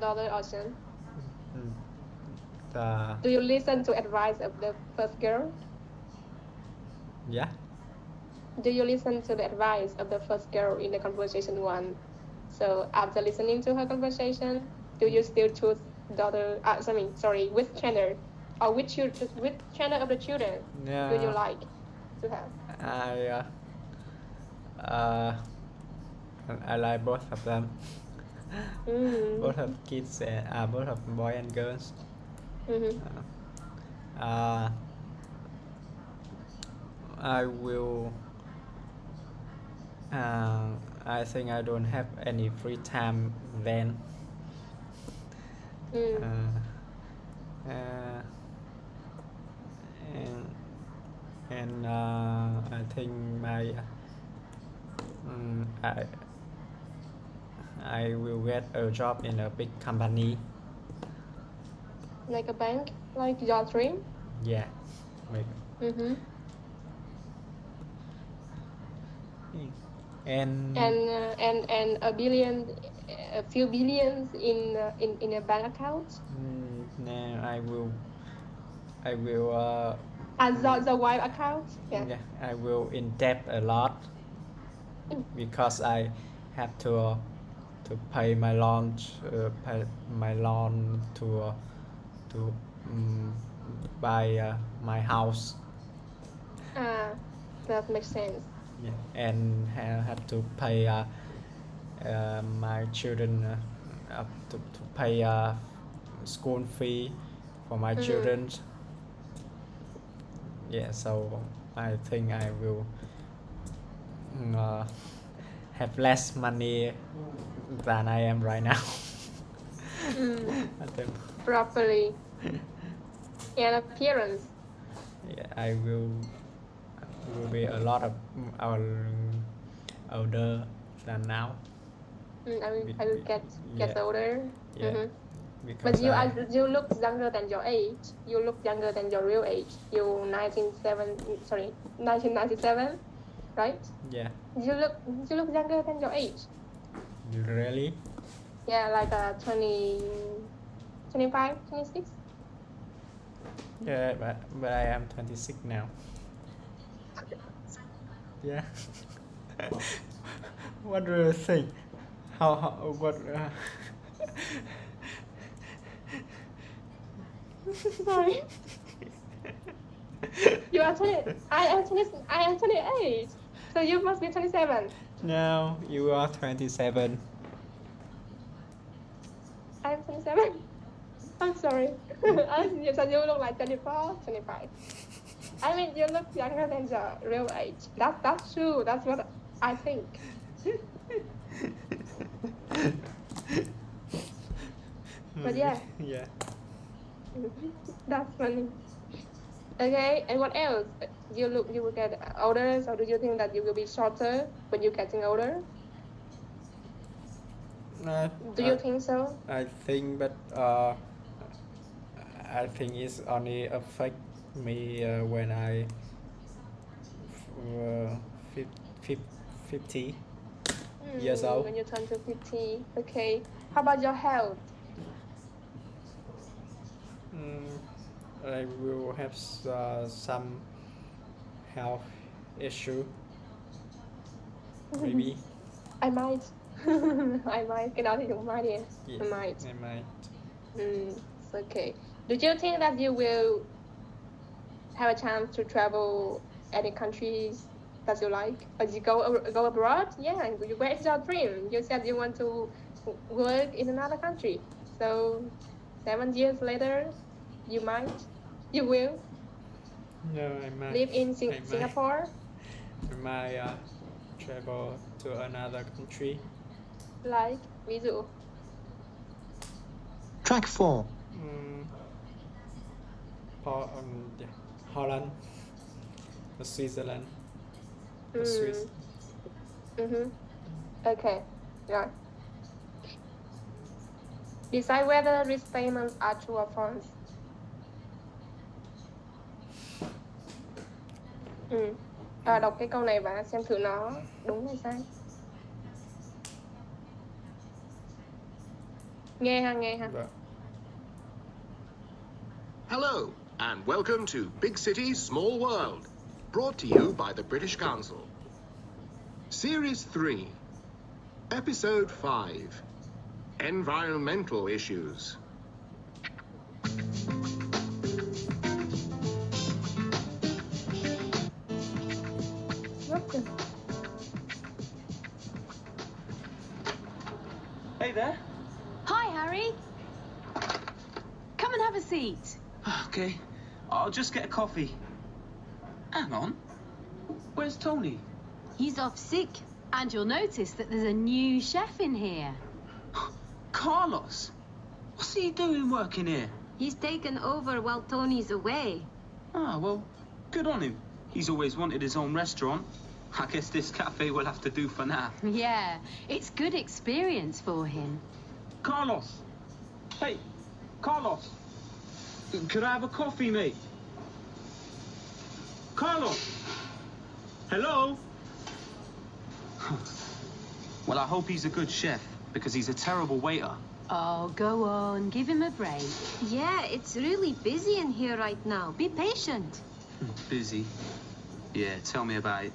Daughter or son. The Do you listen to advice of the first girl? yeah. Do you listen to the advice of the first girl in the conversation one? So after listening to her conversation, do you still choose daughter? Which channel, or which channel of the children Yeah. do you like to have? I like both of them. Mm. Both of kids, both of boy and girls. Mm-hmm. I will. I think I don't have any free time then. Mm. Uh, and I think my I will get a job in a big company. Like a bank, like your dream. Yeah, maybe. Mm-hmm. And And a few billions in a bank account. no, I will As the wife account. Yeah. yeah, I will in debt a lot because I have to pay my loan to buy my house. That makes sense. Yeah, and have to pay my children to pay school fee for my children. Yeah, so I think I will have less money than I am right now. I think, Properly. And appearance. yeah, I will be a lot of older than now. I will get Yeah. older. Yeah, Mm-hmm. because But you look younger than your age. You look younger than your real age. You 1997, right? yeah, You look younger than your age. really. Yeah, like 20, 25, 26. Yeah, but I am 26 now. Yeah. What do you think? How what? Sorry. You are 20. I am 28. So you must be 27. No, you are 27. I am 27. I'm sorry. So you look like 24, 25. I mean, you look younger than your real age. That's true. That's what I think. But yeah. Yeah. That's funny. Okay, and what else? You will get older, so do you think that you will be shorter when you're getting older? Do you think so? I think, but I think it's only affect me when I 50 years old. When you turn to 50. Okay. How about your health? I will have some health issue. Maybe. I might. I might. Cái đó thì cũng might. Yeah. Yeah, I might. I might. It's okay. Do you think that you will have a chance to travel any countries that you like? Or you go abroad? Yeah, where's your dream? You said you want to work in another country. So 7 years later, you will No, I might. live in Singapore. I might travel to another country. Like, ví dụ. Track 4. Yeah, Holland, or Switzerland, or Mm. Swiss. Okay. Yeah. Decide whether these statements are true or false. Đọc cái câu này và xem thử nó đúng hay sai. Nghe ha. But Hello, and welcome to Big City, Small World, brought to you by the British Council. Series 3, Episode 5, Environmental Issues. Hey there. Hi, Harry. Come and have a seat. Okay, I'll just get a coffee. Hang on. Where's Tony? He's off sick. And you'll notice that there's a new chef in here. Carlos? What's he doing working here? He's taken over while Tony's away. Ah, well, good on him. He's always wanted his own restaurant. I guess this cafe will have to do for now. Yeah, it's good experience for him. Carlos! Hey, Carlos! Could I have a coffee, mate? Carlos! Hello? Well, I hope he's a good chef, because he's a terrible waiter. Oh, go on, give him a break. Yeah, it's really busy in here right now. Be patient. Busy? Yeah, tell me about it.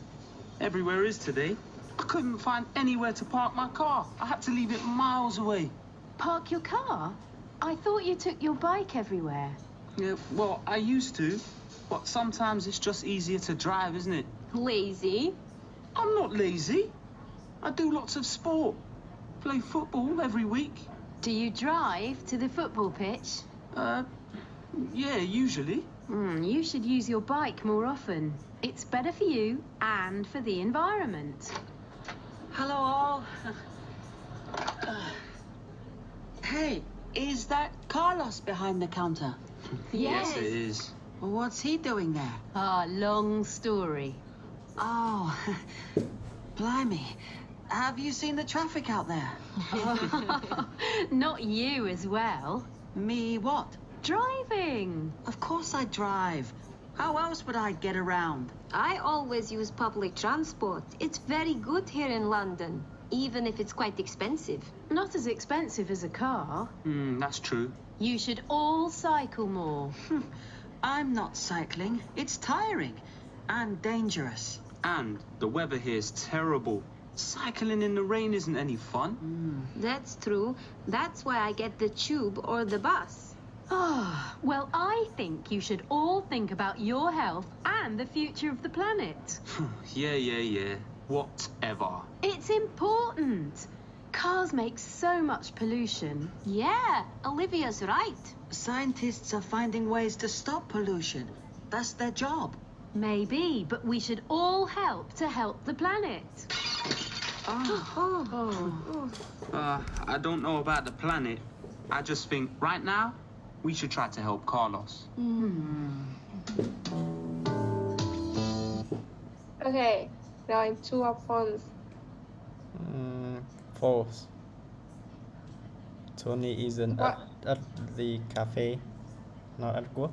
Everywhere is today. I couldn't find anywhere to park my car. I had to leave it miles away. Park your car? I thought you took your bike everywhere. Yeah, well, I used to. But sometimes it's just easier to drive, isn't it? Lazy? I'm not lazy. I do lots of sport. Play football every week. Do you drive to the football pitch? Yeah, usually. You should use your bike more often. It's better for you and for the environment. Hello, all. Hey, is that Carlos behind the counter? Yes, it is. Well, what's he doing there? Ah, long story. Oh, blimey. Have you seen the traffic out there? Not you as well. Me what? Driving. Of course I drive. How else would I get around? I always use public transport. It's very good here in London, even if it's quite expensive. Not as expensive as a car. That's true. You should all cycle more. I'm not cycling. It's tiring and dangerous. And the weather here is terrible. Cycling in the rain isn't any fun. That's true. That's why I get the tube or the bus. Ah, well, I think you should all think about your health and the future of the planet. Yeah. Whatever. It's important. Cars make so much pollution. Yeah, Olivia's right. Scientists are finding ways to stop pollution. That's their job. Maybe, but we should all help to help the planet. I don't know about the planet. I just think right now we should try to help Carlos. Okay, now two options. False. Tony isn't at the cafe, not at work.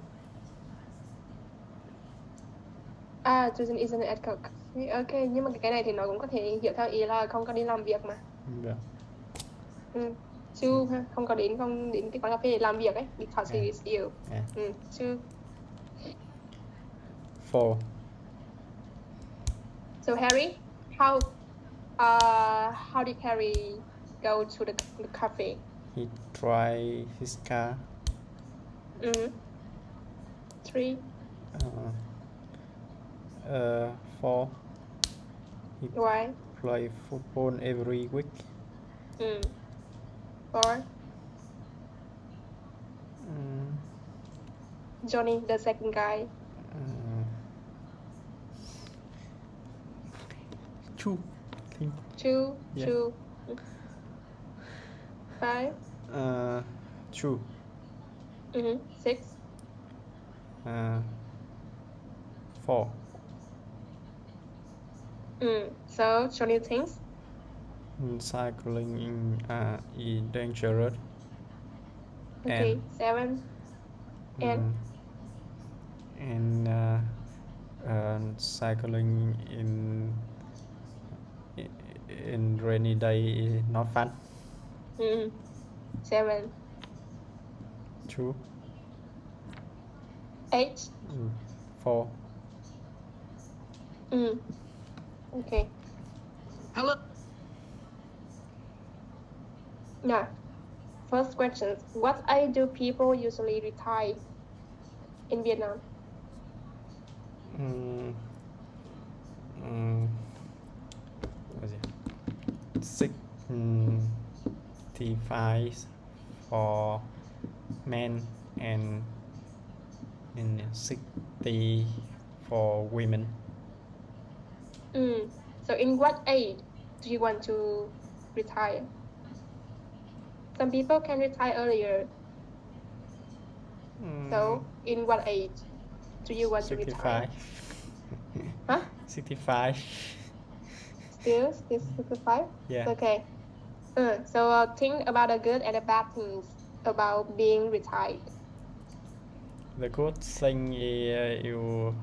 Jason isn't at work. Ok, nhưng mà cái này thì nó cũng có thể hiểu theo ý là không có đi làm việc mà. Two ha, không đến cái quán cà phê để làm việc ấy, because he is ill. Two. Four. So Harry, how did Harry go to the cafe? He drive his car. Three. Four. He Why? play football every week. Four. Johnny, the second guy. Two. Two. Yeah. Two. Five. Two. Six. Four. So Johnny thinks. Cycling is dangerous. Okay. Seven. And cycling in rainy day is not fun. Seven. Two. Eight. Four. Okay. Hello. Now, first question: what age do people usually retire in Vietnam? What is it? 65 for men and 60 for women. So in what age do you want to retire? Some people can retire earlier. So in what age do you want to retire? 65. Huh? 65. Still 65? Yeah. Okay. So think about the good and the bad things about being retired. The good thing is you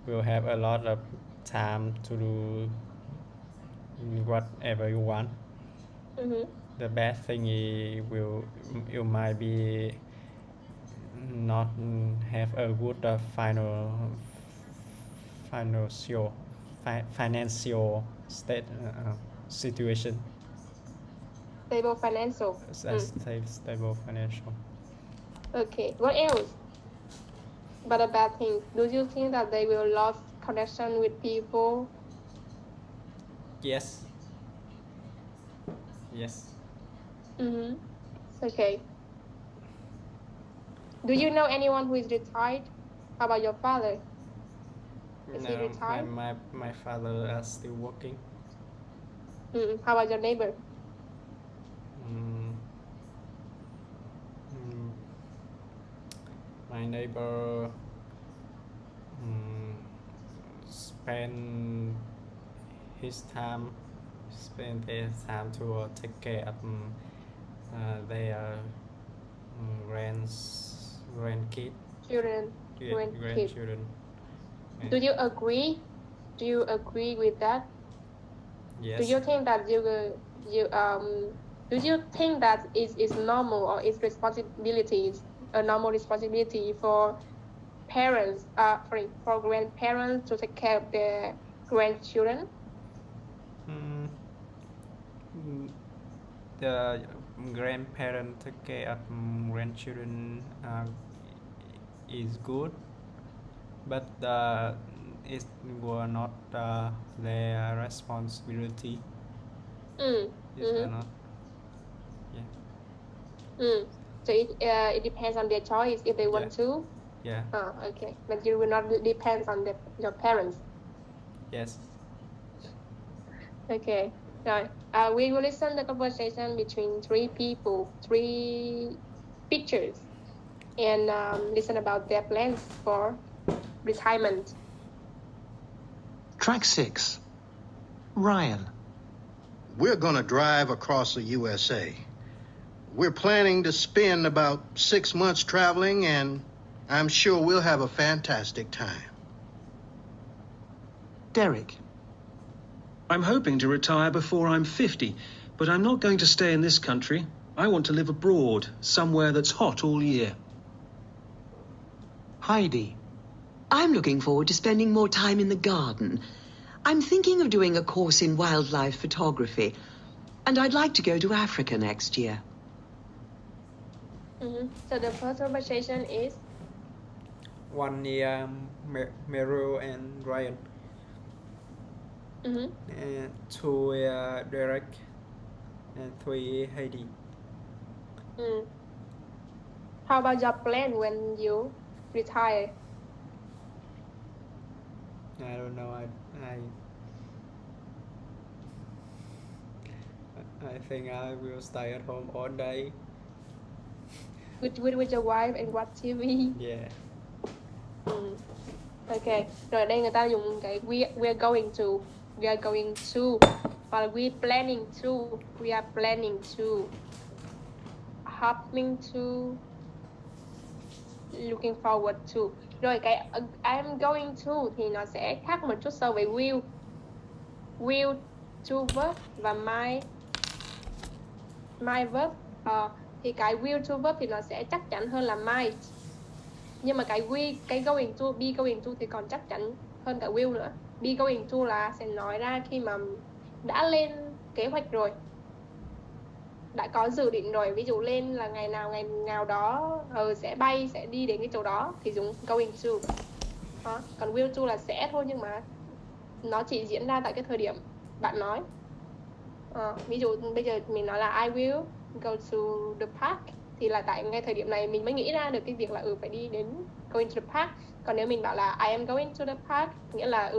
will have a lot of time to do whatever you want. The bad thing is you might be not have a good financial situation. Stable financial. Stable financial. Okay. What else? But the bad things. Do you think that they will lose connection with people? Yes. Okay. Do you know anyone who is retired? How about your father? Is he retired? My father is still working. How about your neighbor? My neighbor spend their time to take care of their grandkids. Grandchildren. Do you agree? Do you agree with that? Yes. Do you think that do you think that is normal or is responsibilities a normal responsibility for parents for grandparents to take care of their grandchildren? The grandparents take care of grandchildren is good, but it was not their responsibility. Not. So it depends on their choice if they want to. Yeah. Okay, but you will not depend on your parents. Yes. Okay. Rồi. We will listen to the conversation between three people, three pictures, and listen about their plans for retirement. Track 6. Ryan. We're going to drive across the USA. We're planning to spend about 6 months traveling, and I'm sure we'll have a fantastic time. Derek. I'm hoping to retire before I'm 50, but I'm not going to stay in this country. I want to live abroad, somewhere that's hot all year. Heidi. I'm looking forward to spending more time in the garden. I'm thinking of doing a course in wildlife photography, and I'd like to go to Africa next year. So the first conversation is 1 year Meryl and Ryan. And 2 Derek and 3 Heidi. How about your plan when you retire? I don't know. I think I will stay at home all day. With your wife and watch TV. Yeah. Okay. Rồi ở đây người ta dùng cái we are going to hoặc là we are planning to hoping to looking forward to. Rồi cái I'm going to thì nó sẽ khác một chút so với will to verb và my verb. Thì cái will to verb thì nó sẽ chắc chắn hơn là might, nhưng mà cái going to, be going to thì còn chắc chắn hơn cả will nữa. Be going to là sẽ nói ra khi mà đã lên kế hoạch rồi, đã có dự định rồi, ví dụ lên là ngày nào đó sẽ bay, sẽ đi đến cái chỗ đó thì dùng going to. Còn will to là sẽ thôi, nhưng mà nó chỉ diễn ra tại cái thời điểm bạn nói. Ví dụ bây giờ mình nói là I will go to the park thì là tại ngay thời điểm này mình mới nghĩ ra được cái việc là phải đi đến going to the park. Còn nếu mình bảo là I am going to the park, nghĩa là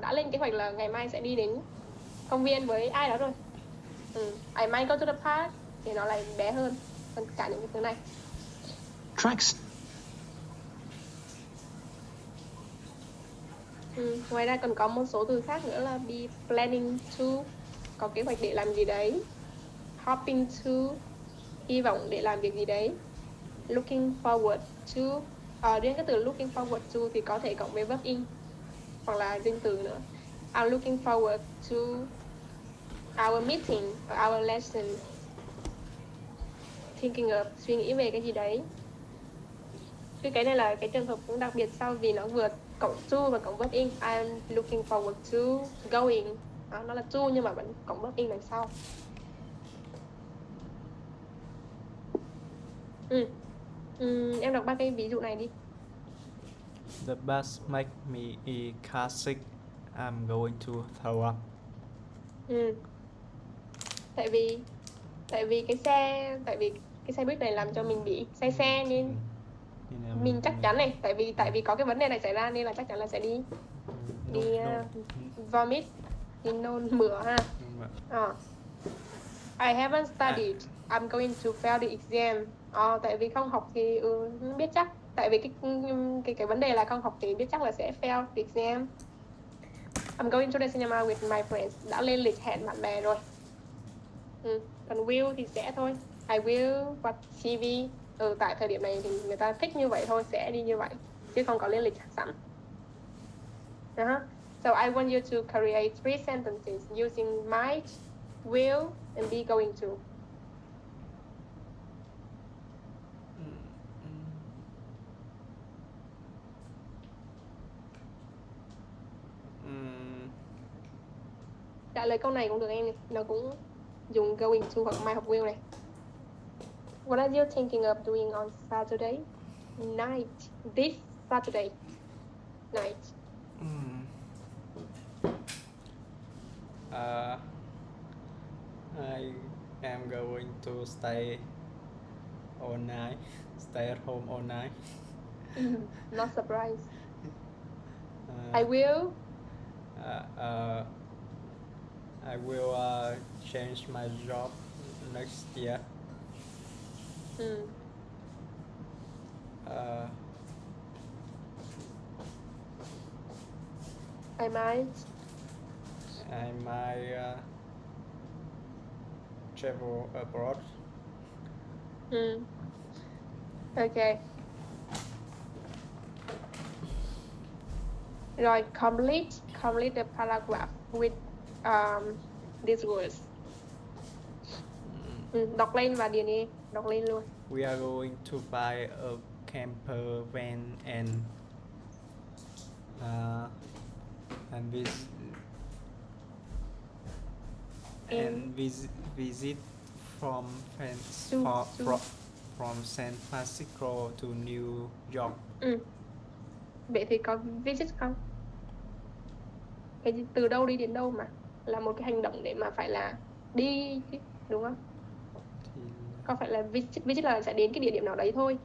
đã lên kế hoạch là ngày mai sẽ đi đến công viên với ai đó rồi. I might go to the park thì nó lại bé hơn cả những cái thứ này. Tracks. Ngoài ra còn có một số từ khác nữa là be planning to, có kế hoạch để làm gì đấy. Hoping to, hy vọng để làm việc gì đấy. Looking forward to, riêng cái từ looking forward to thì có thể cộng với verb in hoặc là danh từ nữa. I'm looking forward to our meeting or our lesson. Thinking of, suy nghĩ về cái gì đấy. Cái này là cái trường hợp cũng đặc biệt sau vì nó vừa cộng to và cộng verb in. I'm looking forward to going. Nó là to nhưng mà vẫn cộng verb in đằng sau. Em đọc 3 cái ví dụ này đi. The bus make me car sick. I'm going to throw up. Tại vì cái xe buýt này làm cho mình bị say xe nên mình chắc chắn này, tại vì có cái vấn đề này xảy ra nên là chắc chắn là sẽ đi vomit, đi nôn mửa ha. I haven't studied. I'm going to fail the exam. Tại vì không học thì biết chắc. Tại vì cái vấn đề là không học thì biết chắc là sẽ fail the exam. I'm going to the cinema with my friends. Đã lên lịch hẹn bạn bè rồi. Còn will thì sẽ thôi. I will watch TV. Tại thời điểm này thì người ta thích như vậy thôi, sẽ đi như vậy chứ không có lên lịch sẵn. So I want you to create 3 sentences using might, will, and be going to. Trả lời câu này cũng được em này, nó cũng dùng going to hoặc might hoặc will này. What are you thinking of doing on Saturday night? This Saturday night. I am going to stay all night. Stay at home all night. Not surprised. I will. I will change my job next year. I might travel abroad. Okay. Rồi, complete the paragraph with these words. Đọc lên và điền đi, đọc lên luôn. We are going to buy a camper van and visit from San Francisco to New York. Vậy thì có visit không? Cái từ đâu đi đến đâu mà là một cái hành động để mà phải là đi chứ, đúng không? Có phải là visit là sẽ đến cái địa điểm nào đấy thôi.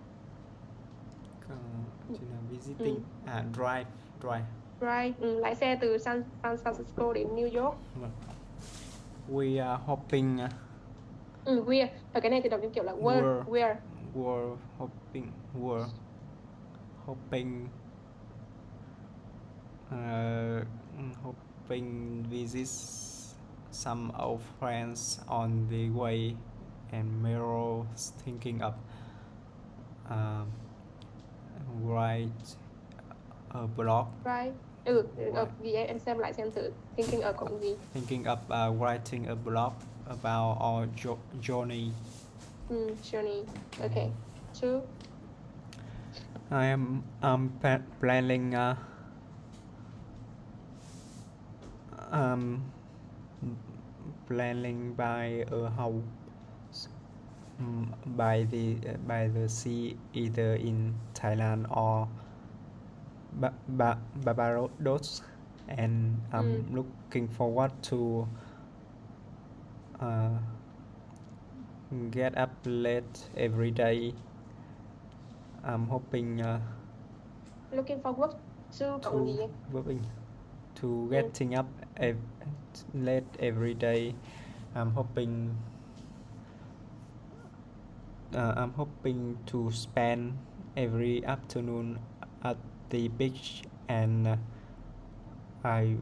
Chỉ là visiting. Drive. Lái xe từ San Francisco đến New York. We are hoping. We're. Ở cái này thì đọc như kiểu là we're. We're hoping visit some of friends on the way, and Meryl's thinking of write a blog. Right. Vì em xem lại xem thử. Thinking of cộng gì? Thinking of writing a blog about our journey. Journey. Okay. 2. I am planning buy a house by the sea, either in Thailand or Barbados, and I'm looking forward to get up late every day. I'm hoping Looking forward to cộng gì vậy? hoping to getting up late every day. I'm hoping I'm hoping to spend every afternoon at the beach, and I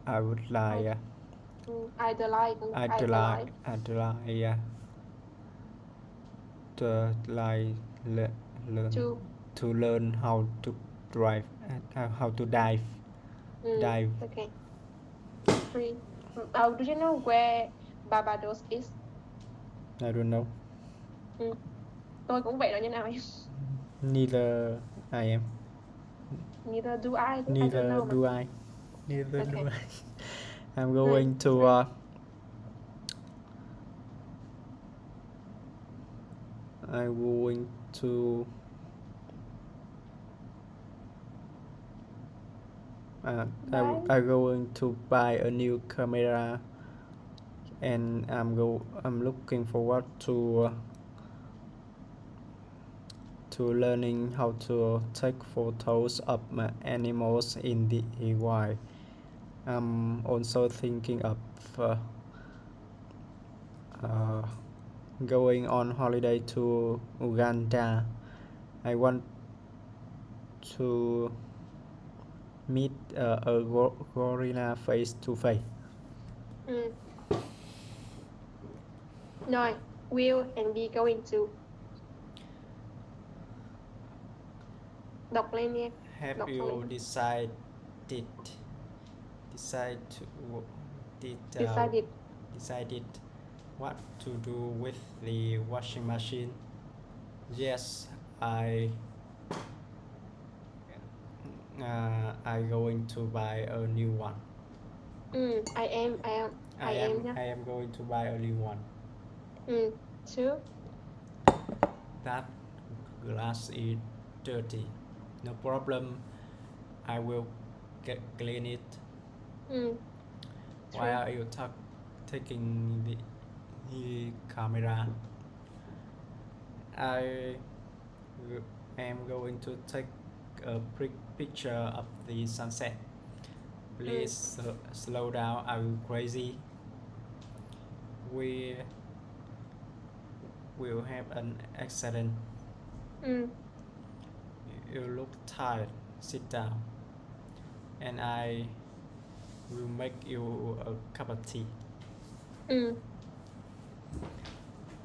would like I'd like I'd like to like learn to learn how to drive, how to dive. Okay. Free. Oh, do you know where Barbados is? I don't know. Tôi cũng vậy đó, như nào em? Neither I am. Neither do I. I don't Neither know. do I. Neither do Okay. I. I'm going to I'm going to I'm going to buy a new camera, and I'm looking forward to learning how to take photos of my animals in the wild. I'm also thinking of going on holiday to Uganda. I want to meet a gorilla face to face. No, will and be going to. Đọc lên em. Have Đọc you xong decided what to do with the washing machine? Yes, I going to buy a new one. I am I am going to buy a new one. Two. That glass is dirty. No problem. I will clean it. Why are you taking the camera? I am going to take a picture of the sunset. Please slow down. I'm crazy. We will have an accident. You look tired. Sit down, and I will make you a cup of tea. Do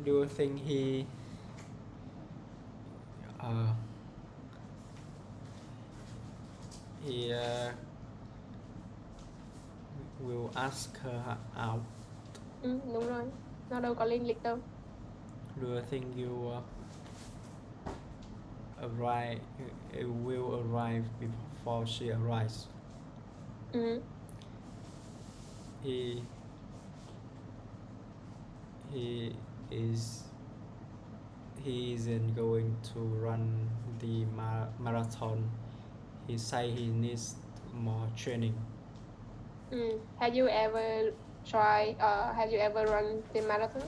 you think he will ask her out? Đúng rồi. Nó đâu có lên lịch đâu. Do you think you will arrive before she arrives? He isn't going to run the marathon. He say he needs more training. Have you ever run the marathon?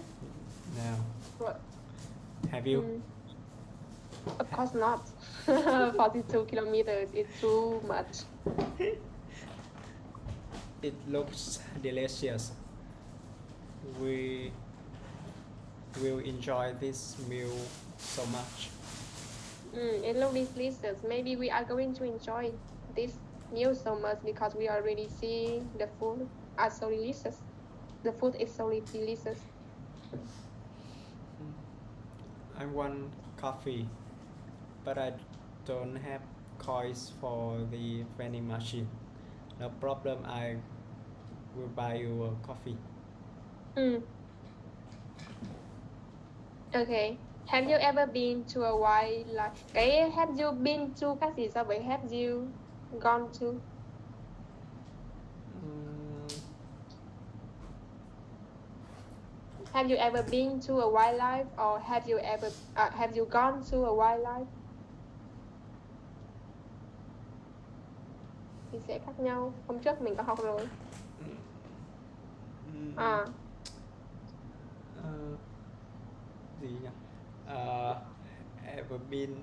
No. What? Have you? Of course not. 42 kilometers is too much. It looks delicious. We will enjoy this meal so much. It looks delicious. Maybe we are going to enjoy this meal so much because we already see the food are so delicious. The food is so delicious. I want coffee, but I don't have coins for the vending machine. No problem, I will buy you a coffee. Okay. Have you ever been to a wildlife? Cái have you been to khác gì so với have you gone to? Have you ever been to a wildlife, or have you gone to a wildlife? Thì sẽ khác nhau. Hôm trước mình có học rồi. gì nhỉ? Ever been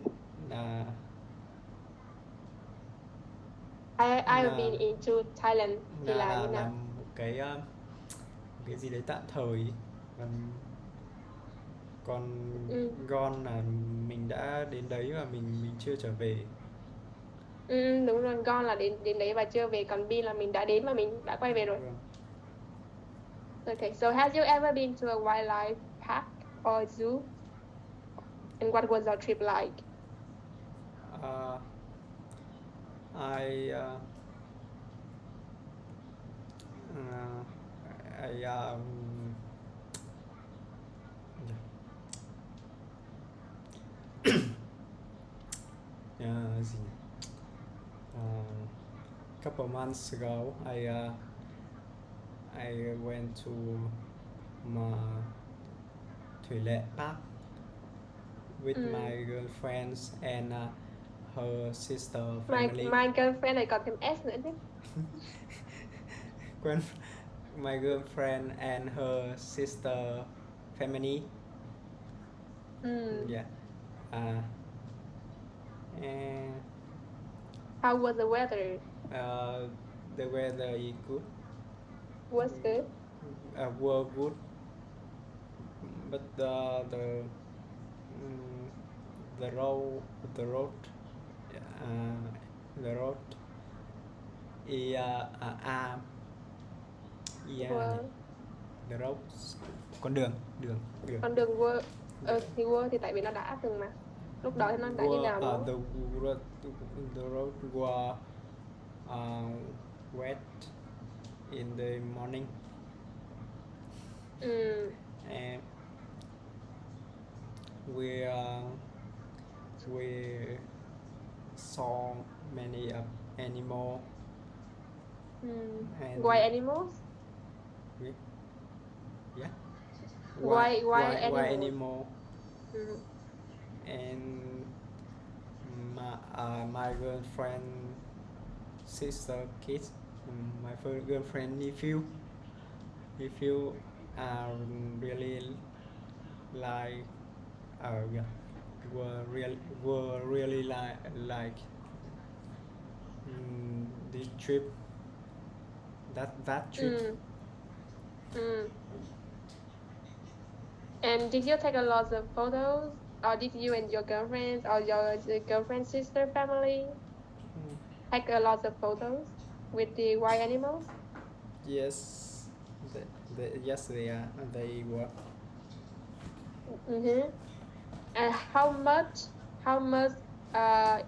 uh, I've been into Thailand thì là như là nào? một cái gì đấy tạm thời, còn gone là mình đã đến đấy và mình chưa trở về. Đúng rồi, gone là đến đấy và chưa về, còn been là mình đã đến và mình đã quay về rồi. Vâng. Okay, so have you ever been to a wildlife park or zoo? And what was your trip like? I gì nhỉ? Couple months ago, I went to Thủy Lệ Park with my girlfriends and her sister family. My girlfriend này còn thêm S nữa chứ. My girlfriend and her sister family. Yeah. And how was the weather? The weather is good. Was good. Were good, but the road is the road, con đường. Con đường were thì were thì tại vì nó đã từng mà. Lúc đó thì nó đã như nào đúng không? The road was wet in the morning. And we saw many animals. Wild animals? Yeah. Wild animal. And my girlfriend sister kids, my first girlfriend nephew really like were really like this trip, that trip. And did you take a lot of photos, or did you and your girlfriends or your girlfriend's sister family take a lot of photos with the wild animals? Yes, yes they were. And how much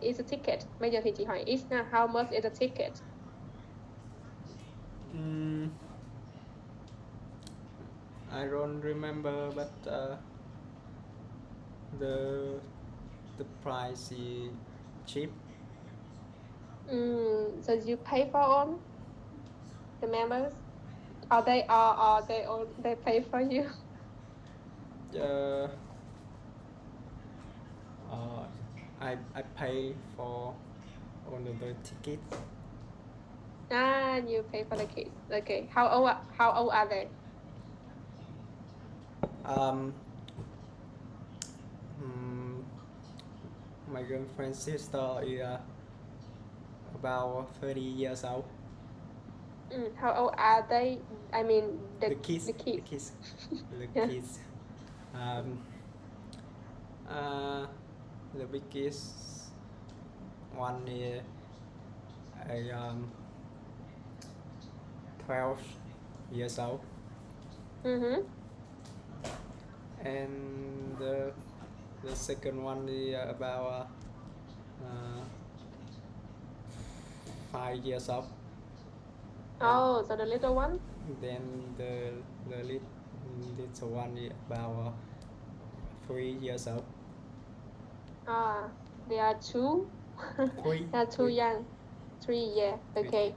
is a ticket? Bây giờ thì chị hỏi is now, how much is a ticket? I don't remember, but the price is cheap. So you pay for all the members? Or they pay for you? I pay for all of the tickets. You pay for the kids. Okay. How old are they? My girlfriend's sister is about 30 years old. How old are they? I mean the kids. The kids. The biggest one is 12 years old. And the second one is about 5 years old. Oh, so the little one? Then the little one is about 3 years old. They are two. Three. They are too young. 3, yeah. Okay.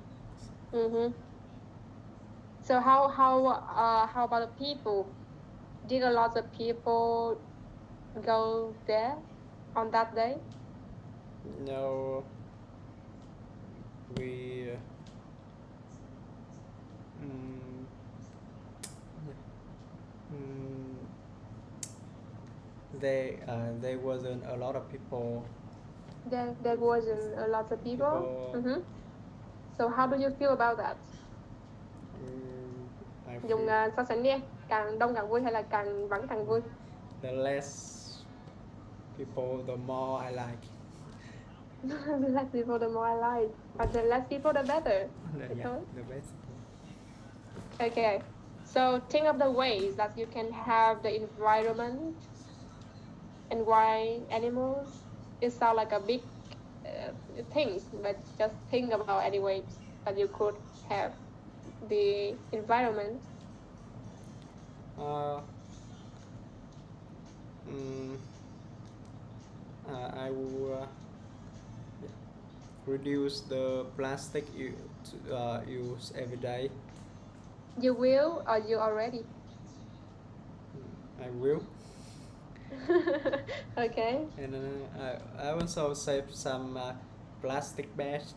So how about the people? Did a lot of people go there on that day? No, we there wasn't a lot of people. There wasn't a lot of people. People. So how do you feel about that? I Dùng feel so sánh đi em. Càng đông càng vui hay là càng vắng càng vui? the less people, the more I like. The less people, the more I like. But the less people, the better. Yeah, the best. Okay. So think of the ways that you can have the environment and why animals. It sounds like a big things, but just think about any ways that you could have the environment. Uh, I will reduce the plastic use every day. You will or you already? I will. Okay. And I also save some plastic bags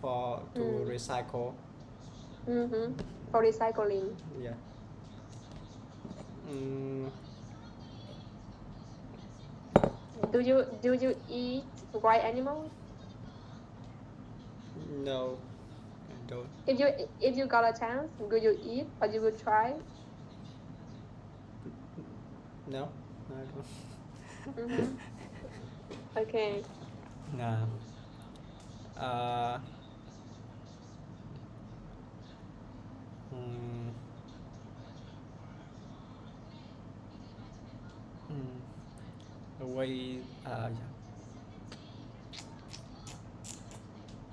to recycle. For recycling. Yeah. Do you eat wild animals? No, I don't. If you got a chance, would you eat or you would try? No, I don't. Okay. No. The way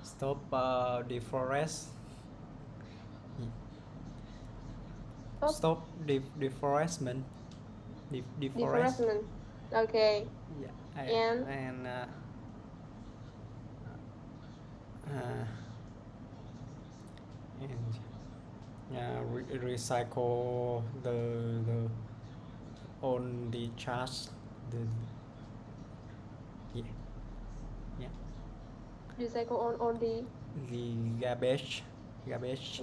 stop deforest. Stop deforestment. Deforestment. Okay. Yeah. And recycle the on the trash. Yeah. Recycle on the garbage. Garbage.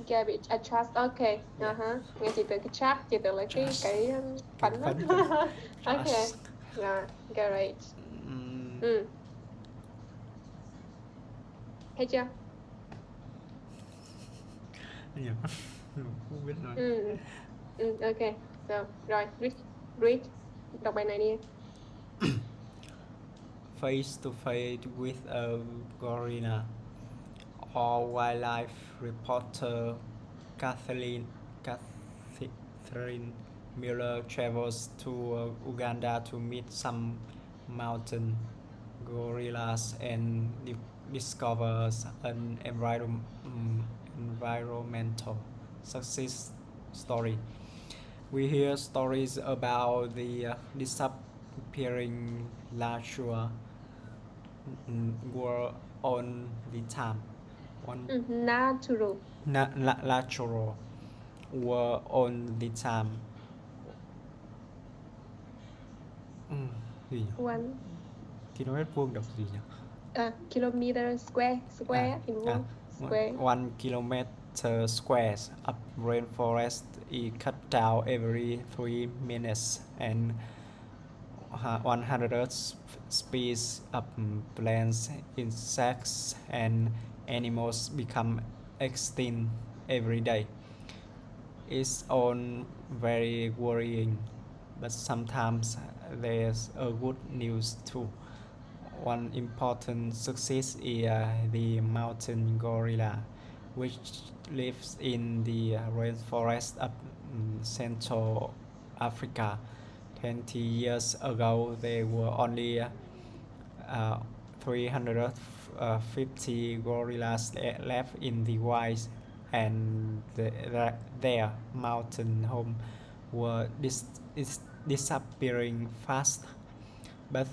A trash. Okay. Nghe chị từ cái trash, chị tưởng là cái phấn đó. Okay. Yeah. Great. Thấy chưa? Không biết nói. Okay. So, rồi, read. Đọc bài này đi. Face to face with a gorilla. Or wildlife reporter Catherine Miller travels to Uganda to meet some mountain gorillas and discovers an environmental success story. We hear stories about the disappearing larger were on the time. Natural. Natural were on the time. Gì nhỉ? Km vuông đọc gì nhỉ? Kilometer square in vuông. Square. 1 kilometer squares of rainforest is cut down every 3 minutes, and 100 species of plants, insects, and animals become extinct every day. It's all very worrying, but sometimes there's a good news too. One important success is the mountain gorilla, which lives in the rainforest of Central Africa. 20 years ago, there were only 350 gorillas left in the wild, and their mountain home were disappearing fast. But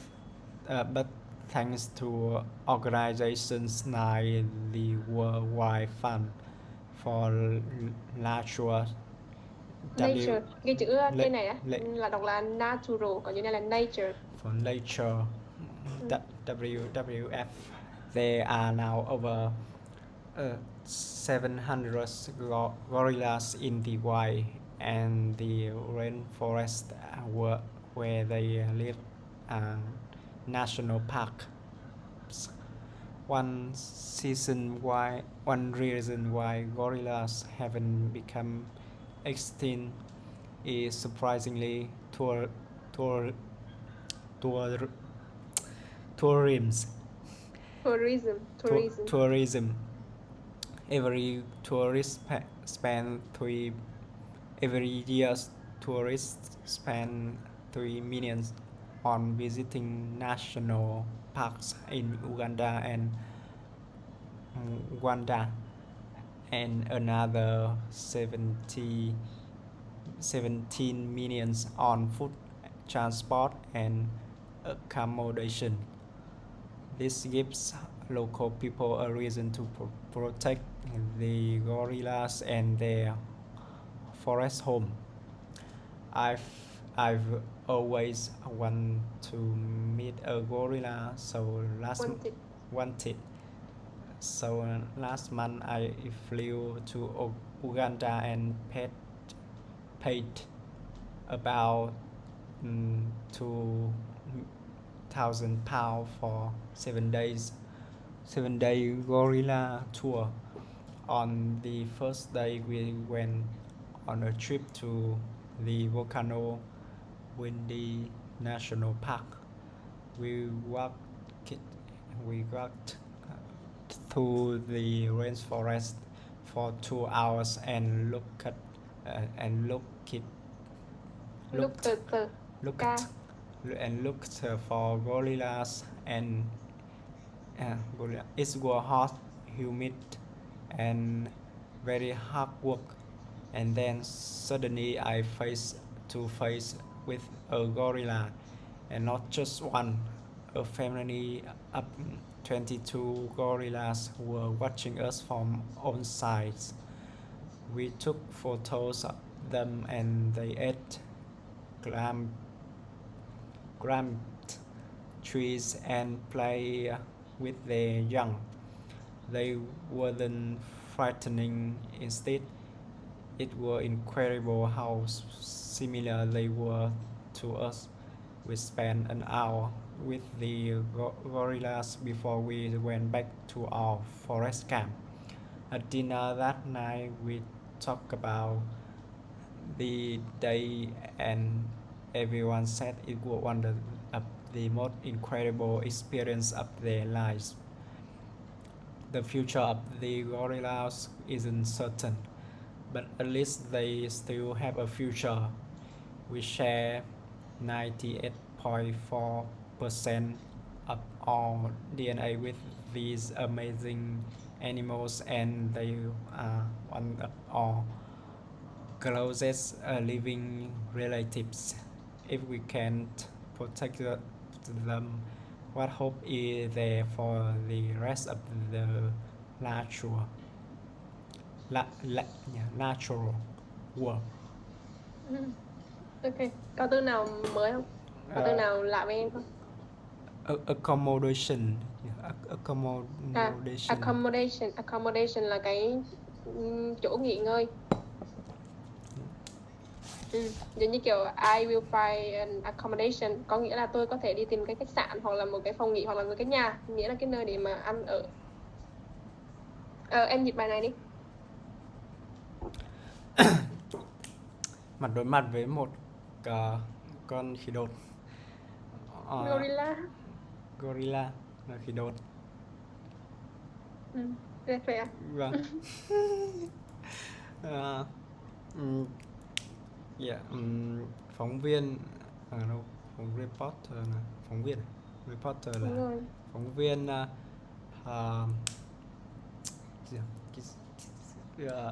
thanks to organizations like the Worldwide Fund for Nature. Nature. Cái chữ cái này là đọc là natural, còn như này là nature. For nature. WWF. There are now over 700 gorillas in the wild, and the rainforest where they live are national park. One reason why gorillas haven't become extinct is surprisingly tour, tour, tourism. Tourism. Every tourist spend three every year. Tourists spend 3 million on visiting national parks in Uganda and Rwanda, and another 17 millions on food, transport, and accommodation. This gives local people a reason to protect the gorillas and their forest home. I've I've always wanted to meet a gorilla, so wanted. So last month I flew to Uganda and paid about £2,000 for 7 days, 7 day gorilla tour. On the first day we went on a trip to the volcano Windy National Park. We walked we walked through the rainforest for 2 hours and looked at for gorillas and it was hot, humid, and very hard work. And then suddenly I face to face with a gorilla, and not just one. A family of 22 gorillas were watching us from all sides. We took photos of them and they ate, climbed trees and play with their young. They weren't frightening, instead it was incredible how similar they were to us. We spent an hour with the gorillas before we went back to our forest camp. At dinner that night we talked about the day and everyone said it was one of the most incredible experience of their lives. The future of the gorillas isn't certain, but at least they still have a future. We share 98.4% of our DNA with these amazing animals, and they are one of our closest living relatives. If we can't protect them, what hope is there for the rest of the natural natural world? Ok, có từ nào mới không? Có từ nào lạ với em không? Accommodation. Accommodation là cái chỗ nghỉ ngơi. Giống như kiểu I will find an accommodation, có nghĩa là tôi có thể đi tìm cái khách sạn hoặc là một cái phòng nghỉ hoặc là một cái nhà, nghĩa là cái nơi để mà ăn ở. Em dịch bài này đi. Mặt đối mặt với một con khỉ đột. Gorilla là khỉ đột. Tuyệt vời. Vâng. Phóng viên reporter là phóng viên là phóng viên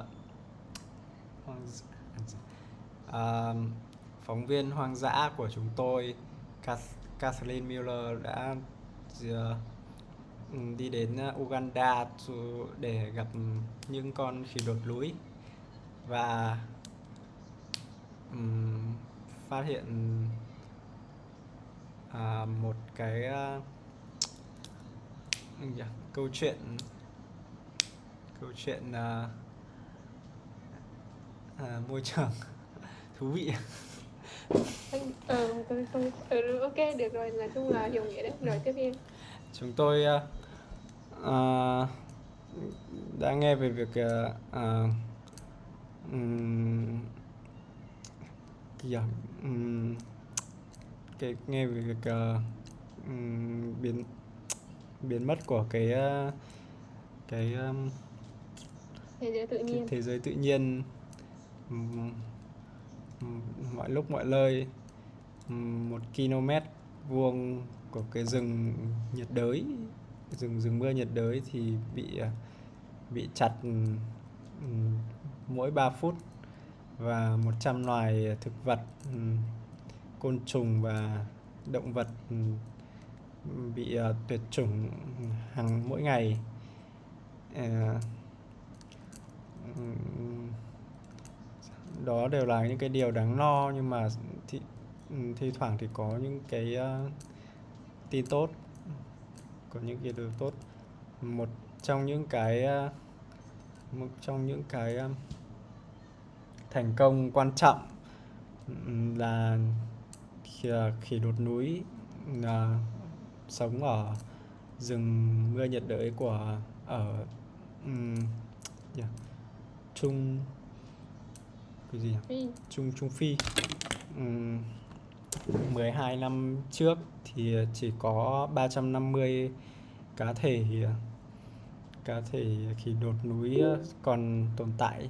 phóng viên hoang dã của chúng tôi, Kathleen Miller đã đi đến Uganda để gặp những con khỉ đột núi và phát hiện một cái câu chuyện môi trường thú vị. Ok, được rồi, nói chung là hiểu nghĩa đấy. Nói tiếp em. Chúng tôi đã nghe về việc nghe về việc biến biến mất của cái thế giới tự nhiên mọi lúc mọi nơi, 1 km vuông của cái rừng nhiệt đới, rừng mưa nhiệt đới thì bị chặt mỗi 3 phút, và 100 loài thực vật, côn trùng và động vật bị tuyệt chủng mỗi ngày. Đó đều là những cái điều đáng lo, nhưng mà thi thoảng thì có những cái tin tốt, có những cái điều tốt. Một trong những cái thành công quan trọng là khỉ đột núi sống ở rừng mưa nhiệt đới ở Trung Phi. 12 năm trước thì chỉ có 350 cá thể khỉ đột núi còn tồn tại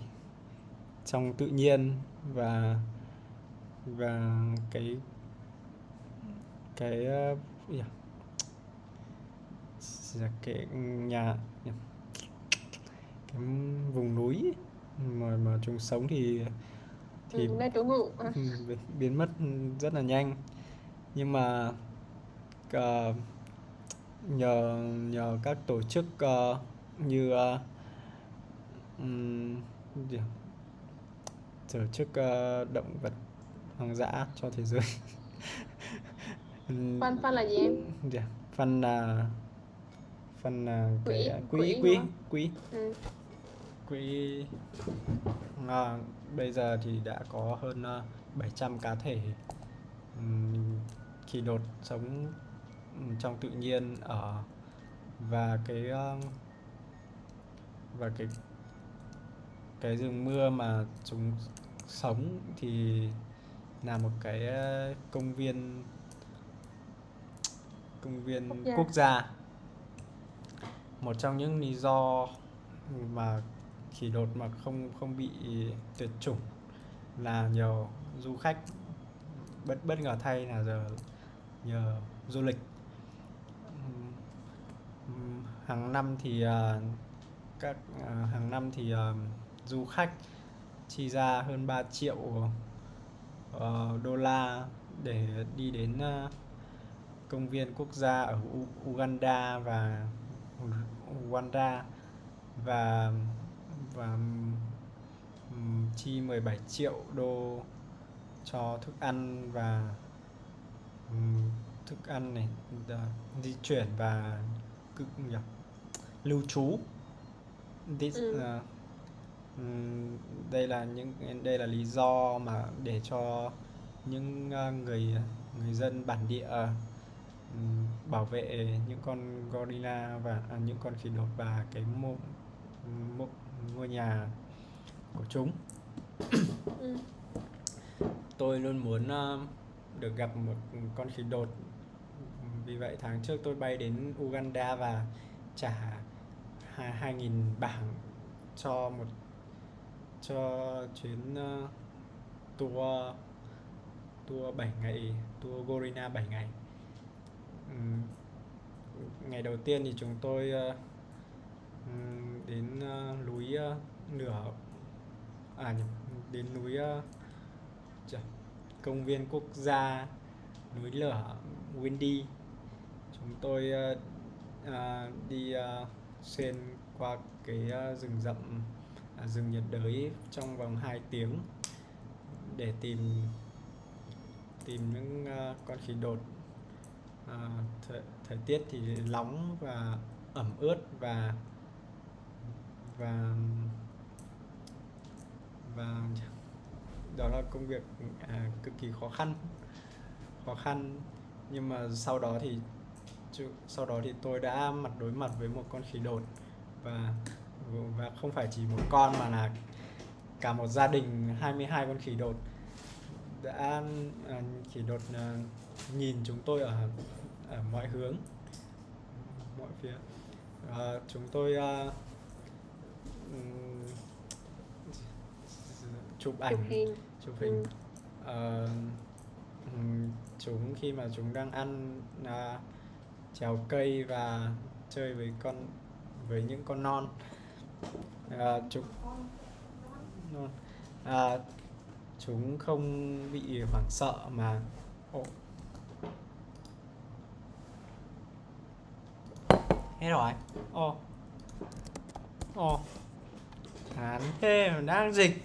trong tự nhiên, và cái vùng núi mà chúng sống thì biến mất rất là nhanh. Nhưng mà nhờ các tổ chức như tổ chức động vật hoang dã cho thế giới. Fan là gì em? Fan là cái quỹ. Bây giờ thì đã có hơn 700 cá thể khỉ đột sống trong tự nhiên và cái rừng mưa mà chúng sống thì là một cái công viên quốc gia. Một trong những lý do mà khỉ đột mà không bị tuyệt chủng là nhờ du khách, bất ngờ thay là nhờ du lịch. Hàng năm thì du khách chi ra hơn 3 triệu đô la để đi đến công viên quốc gia ở Uganda và Rwanda, và chi 17 triệu đô cho thức ăn và này, di chuyển và lưu trú. Đây là lý do mà để cho những người dân bản địa bảo vệ những con gorilla và những con khỉ đột và cái ngôi nhà của chúng. Tôi luôn muốn được gặp một con khỉ đột. Vì vậy tháng trước tôi bay đến Uganda và trả 2.000 bảng cho chuyến tour 7 ngày, tour gorilla 7 ngày. Ngày đầu tiên thì chúng tôi đến công viên quốc gia núi lửa Windy. Chúng tôi đi xuyên qua cái rừng nhiệt đới trong vòng 2 tiếng để tìm những con khỉ đột. Thời tiết thì nóng và ẩm ướt và đó là công việc cực kỳ khó khó khăn, nhưng mà sau đó thì tôi đã đối mặt với một con khỉ đột, và không phải chỉ một con mà là cả một gia đình 22 con khỉ đột đã nhìn chúng tôi ở mọi hướng, mọi phía. Chúng tôi chụp hình. Chúng khi mà chúng đang ăn trèo cây và chơi với những con non. Chúng không bị hoảng sợ mà hết rồi. Chán thế mà đang dịch.